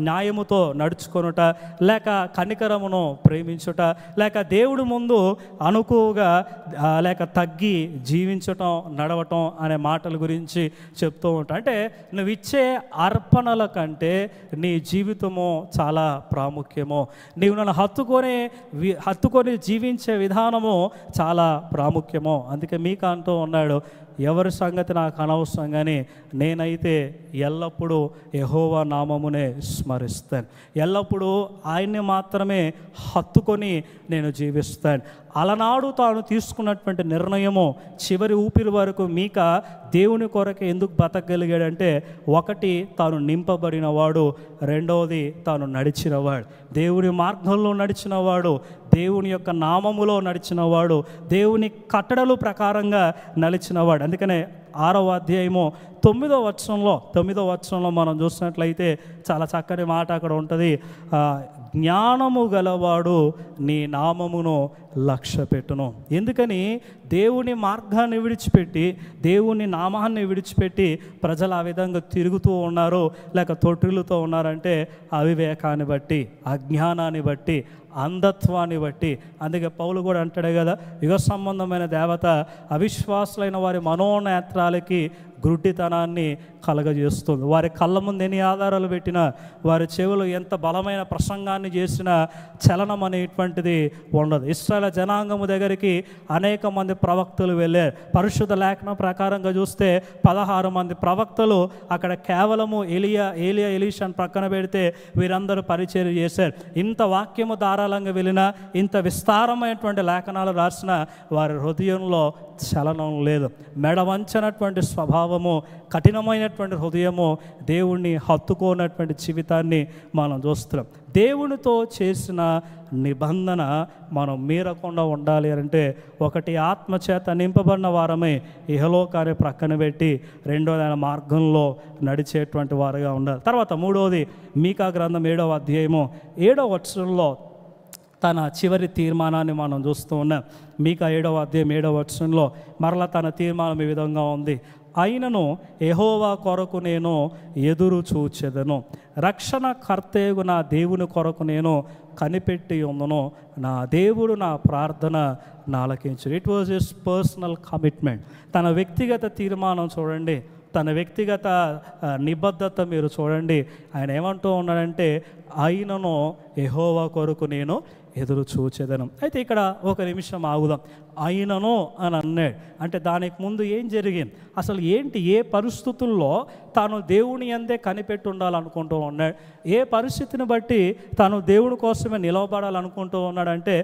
న్యాయముతో నడుచుకొనుట, లేక కనికరమును ప్రేమించుట, లేక దేవుడి ముందు అనుకువగా లేక తగ్గి జీవించటం, నడవటం అనే మాటల గురించి చెప్తూ ఉంటా. అంటే నువ్వు ఇచ్చే అర్పణల కంటే నీ జీవితము చాలా ప్రాముఖ్యము, నీవు నన్ను హత్తుకొని జీవించే విధానము చాలా ప్రాముఖ్యము. అందుకే మీకు అంటూ ఉన్నాడు, ఎవరి సంగతి నాకు అనవసరం, కానీ నేనైతే ఎల్లప్పుడూ యెహోవా నామమునే స్మరిస్తాను, ఎల్లప్పుడూ ఆయన్ని మాత్రమే హత్తుకొని నేను జీవిస్తాను. అలనాడు తాను తీసుకున్నటువంటి నిర్ణయము చివరి ఊపిరి వరకు మీక దేవుని కొరకు ఎందుకు బ్రతకగలిగాడంటే, ఒకటి తాను నింపబడినవాడు, రెండవది తాను నడిచినవాడు, దేవుని మార్గంలో నడిచినవాడు, దేవుని యొక్క నామములో నడిచినవాడు, దేవుని కట్టడలు ప్రకారంగా నడిచినవాడు. అందుకనే 6వ అధ్యాయము 9వ వచనంలో మనం చూసినట్లయితే చాలా చక్కని మాట అక్కడ ఉంటుంది, జ్ఞానము గలవాడు నీ నామమును లక్ష్యపెట్టును. ఎందుకని దేవుని మార్గాన్ని విడిచిపెట్టి, దేవుని నామాన్ని విడిచిపెట్టి ప్రజలు ఆ విధంగా తిరుగుతూ ఉన్నారు, లేక తొట్టిల్లుతూ ఉన్నారంటే అవివేకాన్ని బట్టి, అజ్ఞానాన్ని బట్టి, అంధత్వాన్ని బట్టి. అందుకే పౌలు కూడా అంటాడు కదా, యుగ సంబంధమైన దేవత అవిశ్వాసులైన వారి మనోనేత్రాలకి గుడ్డితనాన్ని కలగజేస్తుంది. వారి కళ్ళ ముందు ఎన్ని ఆధారాలు పెట్టినా, వారి చెవులు ఎంత బలమైన ప్రసంగాన్ని చేసినా చలనం అనేటువంటిది ఉండదు. ఇశ్రాయేలు జనాంగము దగ్గరికి అనేక మంది ప్రవక్తలు వెళ్ళారు. పరిశుద్ధ లేఖనం ప్రకారంగా చూస్తే 16 మంది ప్రవక్తలు అక్కడ కేవలము ఎలీషాను ప్రక్కన పెడితే వీరందరూ పరిచర్య చేశారు. ఇంత వాక్యము ధారాళంగా వెళ్ళినా, ఇంత విస్తారమైనటువంటి లేఖనాలు రాసిన వారి హృదయంలో చలనం లేదు. మెడ వంచనటువంటి స్వభావము, కఠినమైనటువంటి హృదయము, దేవుణ్ణి హత్తుకోనటువంటి జీవితాన్ని మనం చూస్తున్నాం. దేవునితో చేసిన నిబంధన మనం మీరకుండా ఉండాలి అంటే, ఒకటి ఆత్మచేత నింపబడిన వారమే ఇహలోకాన్ని ప్రక్కన పెట్టి రెండోది ఆయన మార్గంలో నడిచేటువంటి వారుగా ఉండాలి. తర్వాత మూడవది మీకా గ్రంథం 7వ అధ్యాయము 7వ వచనంలో తన చివరి తీర్మానాన్ని మనం చూస్తూ ఉన్నాం. మీకా 7వ అధ్యాయం 7వ వచనంలో మరలా తన తీర్మానం ఈ విధంగా ఉంది. అయినను యెహోవా కొరకు నేను ఎదురు చూచెదను, రక్షణకర్తయగు నా దేవుని కొరకు నేను కనిపెట్టి ఉందును, నా దేవుడు నా ప్రార్థన ఆలకించును. It was his personal commitment. తన వ్యక్తిగత తీర్మానం చూడండి, తన వ్యక్తిగత నిబద్ధత మీరు చూడండి. ఆయన ఏమంటూ ఉన్నాడంటే, అయినను యెహోవా కొరకు నేను ఎదురు చూచెదను. అయితే ఇక్కడ ఒక నిమిషం ఆగుదాం. అయినను అని అన్నాడు అంటే దానికి ముందు ఏం జరిగింది, అసలు ఏంటి, ఏ పరిస్థితుల్లో తాను దేవుని అందే కనిపెట్టి ఉండాలనుకుంటూ ఉన్నాడు, ఏ పరిస్థితిని బట్టి తాను దేవుని కోసమే నిలవబడాలనుకుంటూ ఉన్నాడంటే,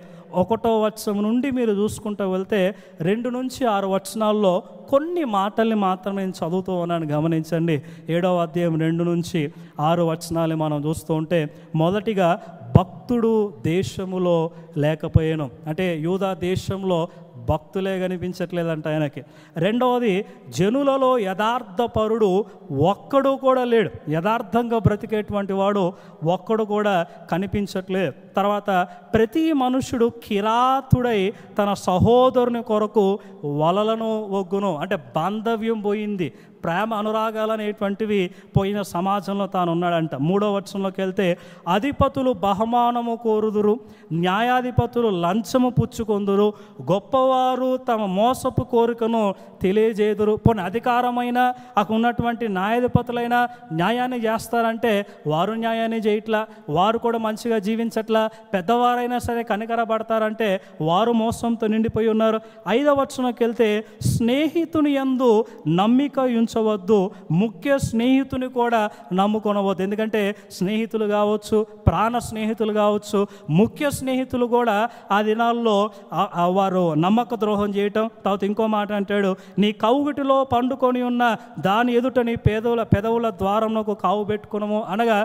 1వ వచనం నుండి మీరు చూసుకుంటూ వెళ్తే 2 నుంచి 6 వచనాల్లో కొన్ని మాటల్ని మాత్రం నేను చదువుతూ ఉన్నాను, గమనించండి. 7వ అధ్యాయం 2 నుంచి 6 వచనాలు మనం చూస్తూ ఉంటే, మొదటిగా భక్తుడు దేశములో లేకపోయాను అంటే యూదా దేశంలో భక్తులే కనిపించట్లేదంట ఆయనకి. రెండవది, జనులలో యథార్థపరుడు ఒక్కడు కూడా లేడు, యథార్థంగా బ్రతికేటువంటి వాడు ఒక్కడు కూడా కనిపించట్లేదు. తర్వాత ప్రతి మనుషుడు కిరాతుడై తన సహోదరుని కొరకు వలలను ఒగ్గును అంటే బాంధవ్యం పోయింది, ప్రేమ అనురాగాలు అనేటువంటివి పోయిన సమాజంలో తాను ఉన్నాడంట. 3వ వచనంలోకి వెళ్తే, అధిపతులు బహుమానము కోరుదురు, న్యాయాధిపతులు లంచము పుచ్చుకొందురు, గొప్పవారు తమ మోసపు కోరికను తెలియజేదురు. పోనీ అధికారమైన అక్కడ ఉన్నటువంటి న్యాయాధిపతులైనా న్యాయాన్ని చేస్తారంటే వారు న్యాయాన్ని చేయట్లా, వారు కూడా మంచిగా జీవించట్లా. పెద్దవారైనా సరే కనికరపడతారంటే వారు మోసంతో నిండిపోయి ఉన్నారు. 5వ వచనంలోకి వెళ్తే, స్నేహితుని యందు నమ్మిక ఉంచవద్దు, ముఖ్య స్నేహితుని కూడా నమ్ముకొనవద్దు. ఎందుకంటే స్నేహితులు కావచ్చు, ప్రాణ స్నేహితులు కావచ్చు, ముఖ్య స్నేహితులు కూడా ఆ దినాల్లో వారు నమ్మక ద్రోహం చేయటం. తర్వాత ఇంకో మాట అంటాడు, నీ కౌగిటిలో పండుకొని ఉన్న దాని ఎదుట నీ పెదవుల ద్వారంలోకి కావు పెట్టుకునము అనగా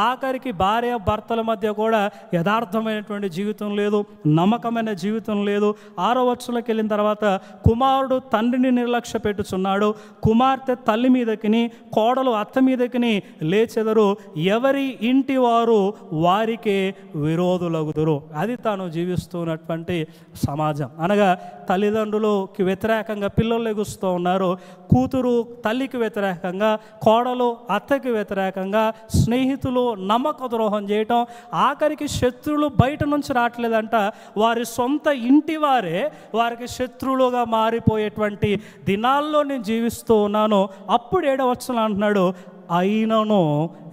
ఆఖరికి భార్య భర్తల మధ్య కూడా యథార్థమైనటువంటి జీవితం లేదు, నమ్మకమైన జీవితం లేదు. 6వ వచనంలోకి వెళ్ళిన తర్వాత, కుమారుడు తండ్రిని నిర్లక్ష్య పెట్టుచున్నాడు, కుమార్తె తల్లి మీదకిని కోడలు అత్త మీదకిని లేచెదరు, ఎవరి ఇంటి వారు వారికే విరోధులగుదురు. అది తాను జీవిస్తున్నటువంటి సమాజం. అనగా తల్లిదండ్రులకి వ్యతిరేకంగా పిల్లలు ఎగుస్తూ ఉన్నారు, కూతురు తల్లికి వ్యతిరేకంగా, కోడలు అత్తకి వ్యతిరేకంగా, స్నేహితులు నమ్మక ద్రోహం చేయటం, ఆఖరికి శత్రువులు బయట నుంచి రావట్లేదంట, వారి సొంత ఇంటి వారే వారికి శత్రువులుగా మారిపోయేటువంటి దినాల్లో నేను జీవిస్తూ ఉన్నాను. అప్పుడు 7వ వచనం అంటున్నాడు, అయినను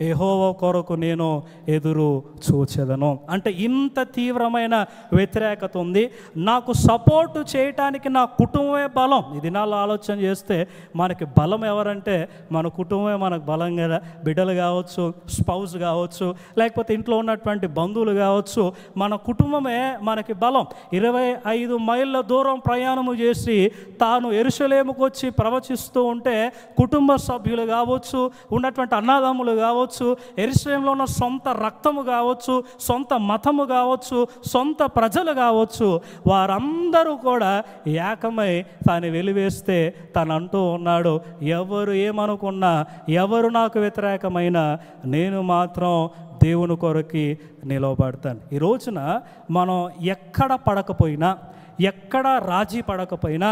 యెహోవా కొరకు నేను ఎదురు చూచెదను. అంటే ఇంత తీవ్రమైన వ్యతిరేకత ఉంది. నాకు సపోర్టు చేయటానికి నా కుటుంబమే బలం. ఈ దినాల్లో ఆలోచన చేస్తే మనకి బలం ఎవరంటే మన కుటుంబమే మనకు బలం కదా. బిడ్డలు కావచ్చు, స్పౌస్ కావచ్చు, లేకపోతే ఇంట్లో ఉన్నటువంటి బంధువులు కావచ్చు, మన కుటుంబమే మనకి బలం. 25 మైళ్ళ దూరం ప్రయాణము చేసి తాను యెరూషలేముకు వచ్చి ప్రవచిస్తూ ఉంటే కుటుంబ సభ్యులు కావచ్చు, ఉన్నటువంటి అన్నదమ్ములు కావచ్చు, యెరూషలేములో ఉన్న సొంత రక్తము కావచ్చు, సొంత మతము కావచ్చు, సొంత ప్రజలు కావచ్చు, వారందరూ కూడా ఏకమై తాను వెలివేస్తే తను అంటూ ఉన్నాడు, ఎవరు ఏమనుకున్నా, ఎవరు నాకు వ్యతిరేకమైన నేను మాత్రం దేవుని కొరకి నిలవబడతాను. ఈ రోజున మనం ఎక్కడ పడకపోయినా, ఎక్కడ రాజీ పడకపోయినా,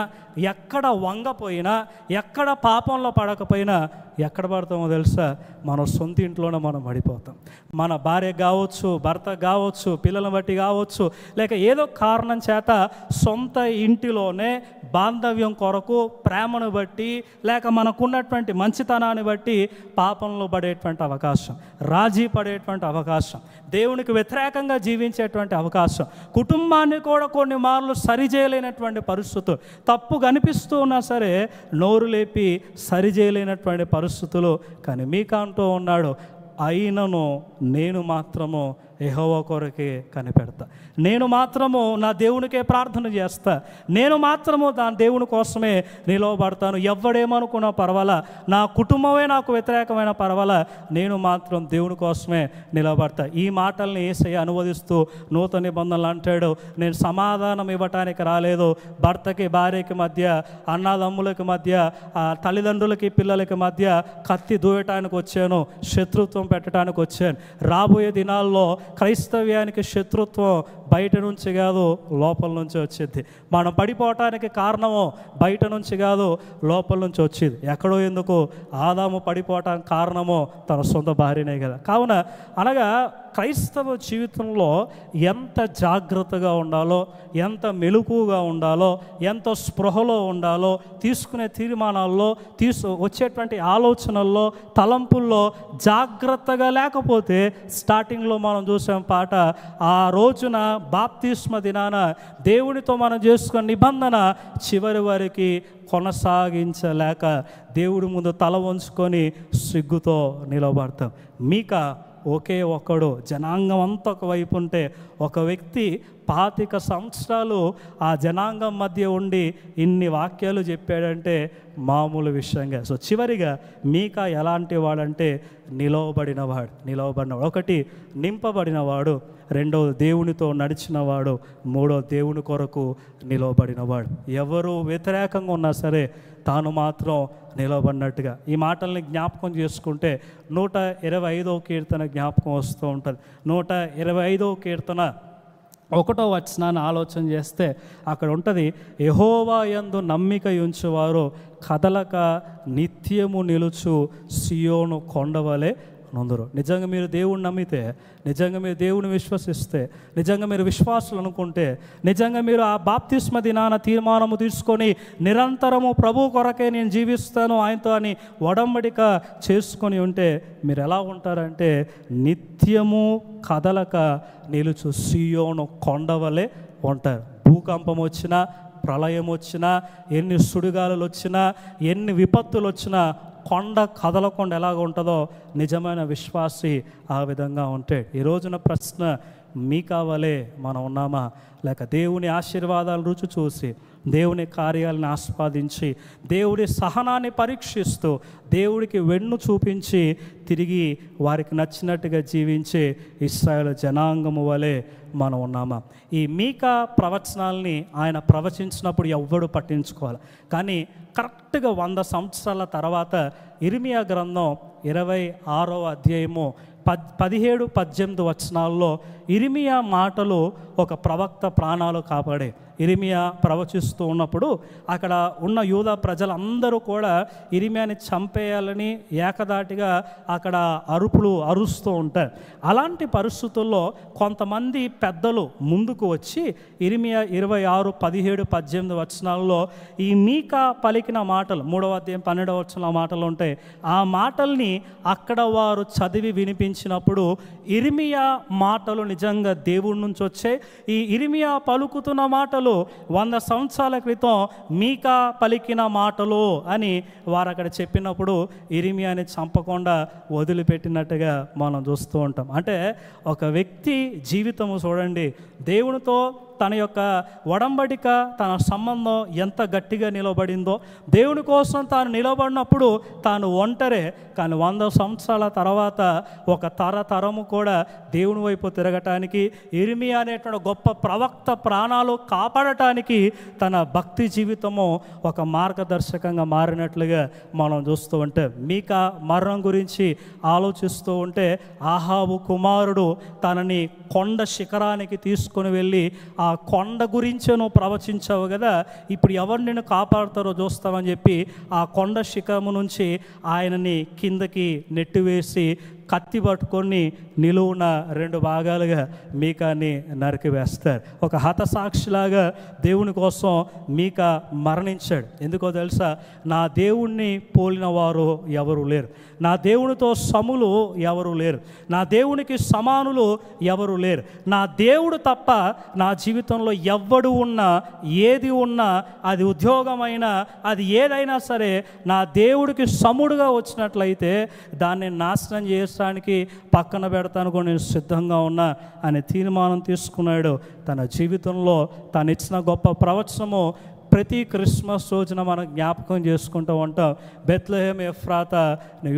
ఎక్కడ వంగపోయినా, ఎక్కడ పాపంలో పడకపోయినా ఎక్కడ పడతామో తెలుసా? మన సొంత ఇంట్లోనే మనం పడిపోతాం. మన భార్య కావచ్చు, భర్త కావచ్చు, పిల్లలను బట్టి కావచ్చు, లేక ఏదో కారణం చేత సొంత ఇంటిలోనే బాంధవ్యం కొరకు, ప్రేమను బట్టి, లేక మనకున్నటువంటి మంచితనాన్ని బట్టి పాపంలో పడేటువంటి అవకాశం, రాజీ పడేటువంటి అవకాశం, దేవునికి వ్యతిరేకంగా జీవించేటువంటి అవకాశం, కుటుంబాన్ని కూడా కొన్ని మార్లు సరిచేయలేనటువంటి పరిస్థితులు, తప్పు కనిపిస్తూ ఉన్నా సరే నోరు లేపి సరిచేయలేనటువంటి పరిస్థితులు. కానీ మీకా అంటూ ఉన్నాడు, అయినను నేను మాత్రము యెహోవా కొరకే కనిపెడతా, నేను మాత్రము నా దేవునికే ప్రార్థన చేస్తా, నేను మాత్రము దాని దేవుని కోసమే నిలవబడతాను. ఎవడేమనుకున్నా పర్వాలా, నా కుటుంబమే నాకు వ్యతిరేకమైన పర్వాలా, నేను మాత్రం దేవుని కోసమే నిలబడతా. ఈ మాటల్ని యేసయ్య అనువదిస్తూ నూతన నిబంధనలు అంటాడు, నేను సమాధానం ఇవ్వటానికి రాలేదు, భర్తకి భార్యకి మధ్య, అన్నదమ్ములకి మధ్య, తల్లిదండ్రులకి పిల్లలకి మధ్య కత్తి దూయటానికి వచ్చాను, శత్రుత్వం పెట్టడానికి వచ్చాను. రాబోయే దినాల్లో క్రైస్తవ్యానికి శత్రుత్వం బయట నుంచి కాదు, లోపల నుంచి వచ్చేది. మనం పడిపోవటానికి కారణము బయట నుంచి కాదు, లోపల నుంచి వచ్చేది. ఎక్కడో ఎందుకు ఆదాము పడిపోవటానికి కారణమో తన సొంత భార్యనే కదా. కావున అనగా క్రైస్తవ జీవితంలో ఎంత జాగ్రత్తగా ఉండాలో, ఎంత మెలకుగా ఉండాలో, ఎంత స్పృహలో ఉండాలో, తీసుకునే తీర్మానాల్లో, వచ్చేటువంటి ఆలోచనల్లో, తలంపుల్లో జాగ్రత్తగా లేకపోతే, స్టార్టింగ్లో మనం చూసాం పాట, ఆ రోజున బాప్తిస్మ దినాన దేవునితో మనం చేసుకున్న నిబంధన చివరి వరకు కొనసాగించలేక దేవుడి ముందు తల వంచుకొని సిగ్గుతో నిలబడతాం. మీకా ఒకే ఒక్కడు, జనాంగం అంతా ఒకవైపు ఉంటే, ఒక వ్యక్తి 25 సంవత్సరాలు ఆ జనాంగం మధ్య ఉండి ఇన్ని వాక్యాలు చెప్పాడంటే మామూలు విషయంగా. సో చివరిగా మీకా ఎలాంటి వాడంటే నిలవబడినవాడు. ఒకటి నింపబడినవాడు, రెండవది దేవునితో నడిచినవాడు, మూడవ దేవుని కొరకు నిలవబడినవాడు. ఎవరు వ్యతిరేకంగా ఉన్నా సరే తాను మాత్రం నిలబడినట్టుగా. ఈ మాటల్ని జ్ఞాపకం చేసుకుంటే 125వ కీర్తన జ్ఞాపకం వస్తూ ఉంటుంది. 125వ కీర్తన 1వ వచనాన్ని ఆలోచన చేస్తే అక్కడ ఉంటుంది, యెహోవా యందు నమ్మిక ఉంచువారు కదలక నిత్యము నిలుచు సియోను కొండవలే నొందరు. నిజంగా మీరు దేవుణ్ణి నమ్మితే, నిజంగా మీరు దేవుని విశ్వసిస్తే, నిజంగా మీరు విశ్వాసులు అనుకుంటే, నిజంగా మీరు ఆ బాప్తిస్మ దినాన తీర్మానము తీసుకొని నిరంతరము ప్రభు కొరకే నేను జీవిస్తాను ఆయనతో అని ఒడంబడిక చేసుకొని ఉంటే మీరు ఎలా ఉంటారంటే నిత్యము కదలక నిలుచు సియోను కొండవలే ఉంటారు. భూకంపం వచ్చినా, ప్రళయం వచ్చినా, ఎన్ని సుడిగాలులు వచ్చినా, ఎన్ని విపత్తులు వచ్చినా కొండ కదలకుండా ఎలాగ ఉంటుందో నిజమైన విశ్వాసి ఆ విధంగా ఉంటాడు. ఈ రోజున ప్రశ్న, మీకా వలె మనం ఉన్నామా, లేక దేవుని ఆశీర్వాదాలు రుచి చూసి, దేవుని కార్యాలను ఆస్వాదించి, దేవుడి సహనాన్ని పరీక్షిస్తూ, దేవుడికి వెన్ను చూపించి తిరిగి వారికి నచ్చినట్టుగా జీవించే ఇశ్రాయేలు జనాంగము వలె మనం ఉన్నామా? ఈ మీకా ప్రవచనాల్ని ఆయన ప్రవచించినప్పుడు ఎవ్వడు పట్టించుకోవాలి. కానీ కరెక్ట్గా 100 సంవత్సరాల తర్వాత ఇర్మియా గ్రంథం 26వ అధ్యాయము 17-18 వచనాల్లో ఇర్మియా మాటలు ఒక ప్రవక్త ప్రాణాలు కాపాడే. ఇర్మియా ప్రవచిస్తూ ఉన్నప్పుడు అక్కడ ఉన్న యూదా ప్రజలందరూ కూడా ఇర్మియాని చంపేయాలని ఏకదాటిగా అక్కడ అరుస్తూ ఉంటారు. అలాంటి పరిస్థితుల్లో కొంతమంది పెద్దలు ముందుకు వచ్చి ఇర్మియా 26, 17, 18 వచనాల్లో ఈ మీకా పలికిన మాటలు, 3వ అధ్యాయం 12వ వచనం మాటలు ఉంటాయి. ఆ మాటల్ని అక్కడ వారు చదివి వినిపించినప్పుడు ఇర్మియా మాటలు నిజంగా దేవుడి నుంచి వచ్చాయి. ఈ ఇర్మియా పలుకుతున్న మాటలు 100 సంవత్సరాల క్రితం మీకా పలికిన మాటలు అని వారు అక్కడ చెప్పినప్పుడు ఇర్మియాని చంపకుండా వదిలిపెట్టినట్టుగా మనం చూస్తూ ఉంటాం. అంటే ఒక వ్యక్తి జీవితము చూడండి, దేవునితో తన యొక్క ఒడంబడిక, తన సంబంధం ఎంత గట్టిగా నిలబడిందో, దేవుని కోసం తాను నిలబడినప్పుడు తాను ఒంటరే. కానీ 100 సంవత్సరాల తర్వాత ఒక తరము కూడా దేవుని వైపు తిరగటానికి, ఇర్మియా అనేటువంటి గొప్ప ప్రవక్త ప్రాణాలు కాపాడటానికి తన భక్తి జీవితము ఒక మార్గదర్శకంగా మారినట్లుగా మనం చూస్తూ ఉంటే, మీకా మరణం గురించి ఆలోచిస్తూ ఉంటే, ఆహాబు కుమారుడు తనని కొండ శిఖరానికి తీసుకొని వెళ్ళి ఆ కొండ గురించి నువ్వు ప్రవచించావు కదా, ఇప్పుడు ఎవరు నిన్ను కాపాడుతారో చూస్తామని చెప్పి ఆ కొండ శిఖరము నుంచి ఆయనని కిందకి నెట్టివేసి కత్తి పట్టుకొని నిలువున 2 భాగాలుగా మీకాని నరికివేస్తారు. ఒక హతసాక్షిలాగా దేవుని కోసం మీకా మరణించాడు. ఎందుకో తెలుసా? నా దేవుణ్ణి పోలిన వారు ఎవరు లేరు, నా దేవునితో సములు ఎవరు లేరు, నా దేవునికి సమానులు ఎవరు లేరు. నా దేవుడు తప్ప నా జీవితంలో ఎవ్వడు ఉన్నా, ఏది ఉన్నా, అది ఉద్యోగమైనా, అది ఏదైనా సరే, నా దేవుడికి సముడుగా వచ్చినట్లయితే దాన్ని నాశనం చేసి చేసడానికి పక్కన పెడతాను కూడా నేను సిద్ధంగా ఉన్నా అనే తీర్మానం తీసుకున్నాడు. తన జీవితంలో తను ఇచ్చిన గొప్ప ప్రవచనము ప్రతి క్రిస్మస్ రోజున మనం జ్ఞాపకం చేసుకుంటూ ఉంటాం. బెత్లెహేం ఎఫ్రాతా,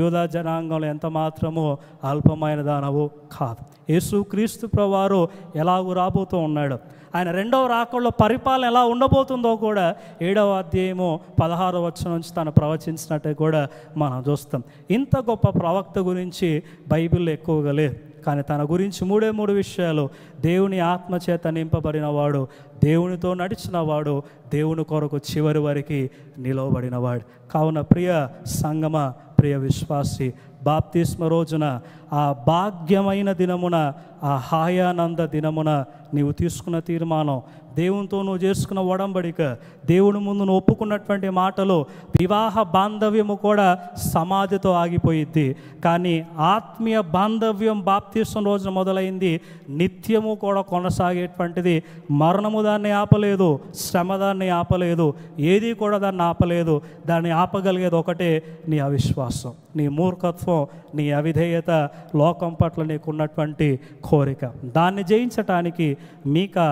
యూదా జనాంగంలో ఎంత మాత్రమో అల్పమైన దానవు కాదు. యేసుక్రీస్తు ప్రభువారు ఎలాగూ రాబోతూ ఉన్నాడు. ఆయన రెండవ రాకడలో పరిపాలన ఎలా ఉండబోతుందో కూడా 7వ అధ్యాయము 16వ వచనం నుంచి తను ప్రవచించినట్టే కూడా మనం చూస్తాం. ఇంత గొప్ప ప్రవక్త గురించి బైబిల్లో ఎక్కువగా లేదు, కానీ తన గురించి మూడు విషయాలు. దేవుని ఆత్మచేత నింపబడినవాడు, దేవునితో నడిచినవాడు, దేవుని కొరకు చివరి వరకు నిలవబడినవాడు. కావున ప్రియ సంగమ, ప్రియ విశ్వాసి, బాప్తిస్మ రోజున, ఆ భాగ్యమైన దినమున, ఆ హాయానంద దినమున నీవు తీసుకున్న తీర్మానం, దేవునితో నువ్వు చేసుకున్న ఒడంబడిక, దేవుని ముందు నువ్వు ఒప్పుకున్నటువంటి మాటలు, వివాహ బాంధవ్యము కూడా సమాధితో ఆగిపోయిద్ది. కానీ ఆత్మీయ బాంధవ్యం బాప్తిస్మ రోజున మొదలైంది, నిత్యము కూడా కొనసాగేటువంటిది. మరణము దాన్ని ఆపలేదు, శ్రమ దాన్ని ఆపలేదు, ఏది కూడా దాన్ని ఆపలేదు. దాన్ని ఆపగలిగేది ఒకటే, నీ అవిశ్వాసం, నీ మూర్ఖత్వం, నీ అవిధేయత, లోకం పట్ల నీకున్నటువంటి కోరిక. దాన్ని జయించటానికి మీకా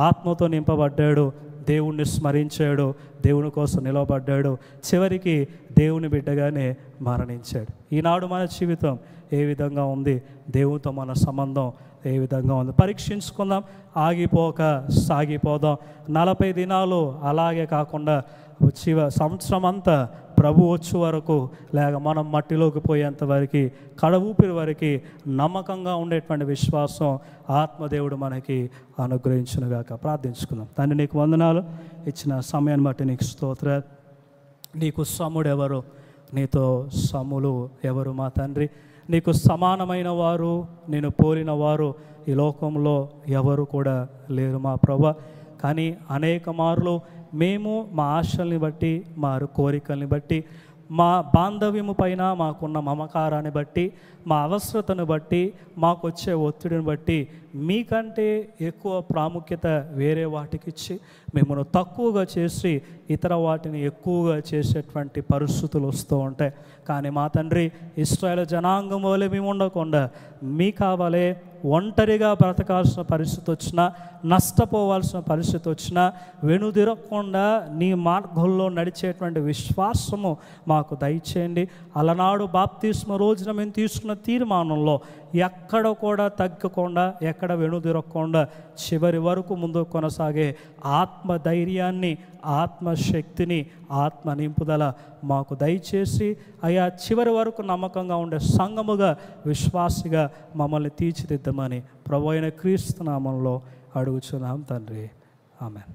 ఆత్మతో నింపబడ్డాడు, దేవుణ్ణి స్మరించాడు, దేవుని కోసం నిలవబడ్డాడు, చివరికి దేవుని బిడ్డగానే మరణించాడు. ఈనాడు మన జీవితం ఏ విధంగా ఉంది, దేవునితో మన సంబంధం ఏ విధంగా ఉంది పరీక్షించుకుందాం. ఆగిపోక సాగిపోదాం. 40 దినాలు అలాగే కాకుండా సంవత్సరం అంతా ప్రభు వచ్చే వరకు, లేక మనం మట్టిలోకి పోయేంత వరకు, కడ ఊపిరి వరకు నమ్మకంగా ఉండేటువంటి విశ్వాసం ఆత్మదేవుడు మనకి అనుగ్రహించునుగాక. ప్రార్థించుకుందాం. తండ్రి, నీకు వందనాలు. ఇచ్చిన సమయాన్ని బట్టి నీకు స్తోత్రాలు. నీకు సముడు ఎవరు, నీతో సములు ఎవరు మా తండ్రి? నీకు సమానమైన వారు, నేను పోలిన వారు ఈ లోకంలో ఎవరు కూడా లేరు మా ప్రభువా. కానీ అనేక మార్లు మేము మా ఆశల్ని బట్టి, మా కోరికల్ని బట్టి, మా బాంధవ్యము పైన మాకున్న మమకారాన్ని బట్టి, మా అవసరతను బట్టి, మాకు వచ్చే ఒత్తిడిని బట్టి మీకంటే ఎక్కువ ప్రాముఖ్యత వేరే వాటికి ఇచ్చి మిమ్మల్ని తక్కువగా చేసి ఇతర వాటిని ఎక్కువగా చేసేటువంటి పరిస్థితులు వస్తూ ఉంటాయి. కానీ మా తండ్రి, ఇశ్రాయేలు జనాంగం వలె మేము ఉండకుండా మీ కావాలే ఒంటరిగా బ్రతకాల్సిన పరిస్థితి వచ్చినా, నష్టపోవాల్సిన పరిస్థితి వచ్చినా వెనుదిరగకుండా నీ మార్గంలో నడిచేటువంటి విశ్వాసము మాకు దయచేయండి. అలనాడు బాప్తిస్మ రోజున మేము తీసుకున్న తీర్మానంలో ఎక్కడ కూడా తగ్గకుండా, ఎక్కడ వెనుదిరగకుండా చివరి వరకు ముందుకు కొనసాగే ఆత్మధైర్యాన్ని, ఆత్మశక్తిని, ఆత్మ నింపుదల మాకు దయచేసి అయా చివరి వరకు నమ్మకంగా ఉండే సంఘముగా, విశ్వాసిగా మమ్మల్ని తీర్చిదిద్దమని ప్రభువైన క్రీస్తు నామములో అడుగుచున్నాం తండ్రి. ఆమేన్.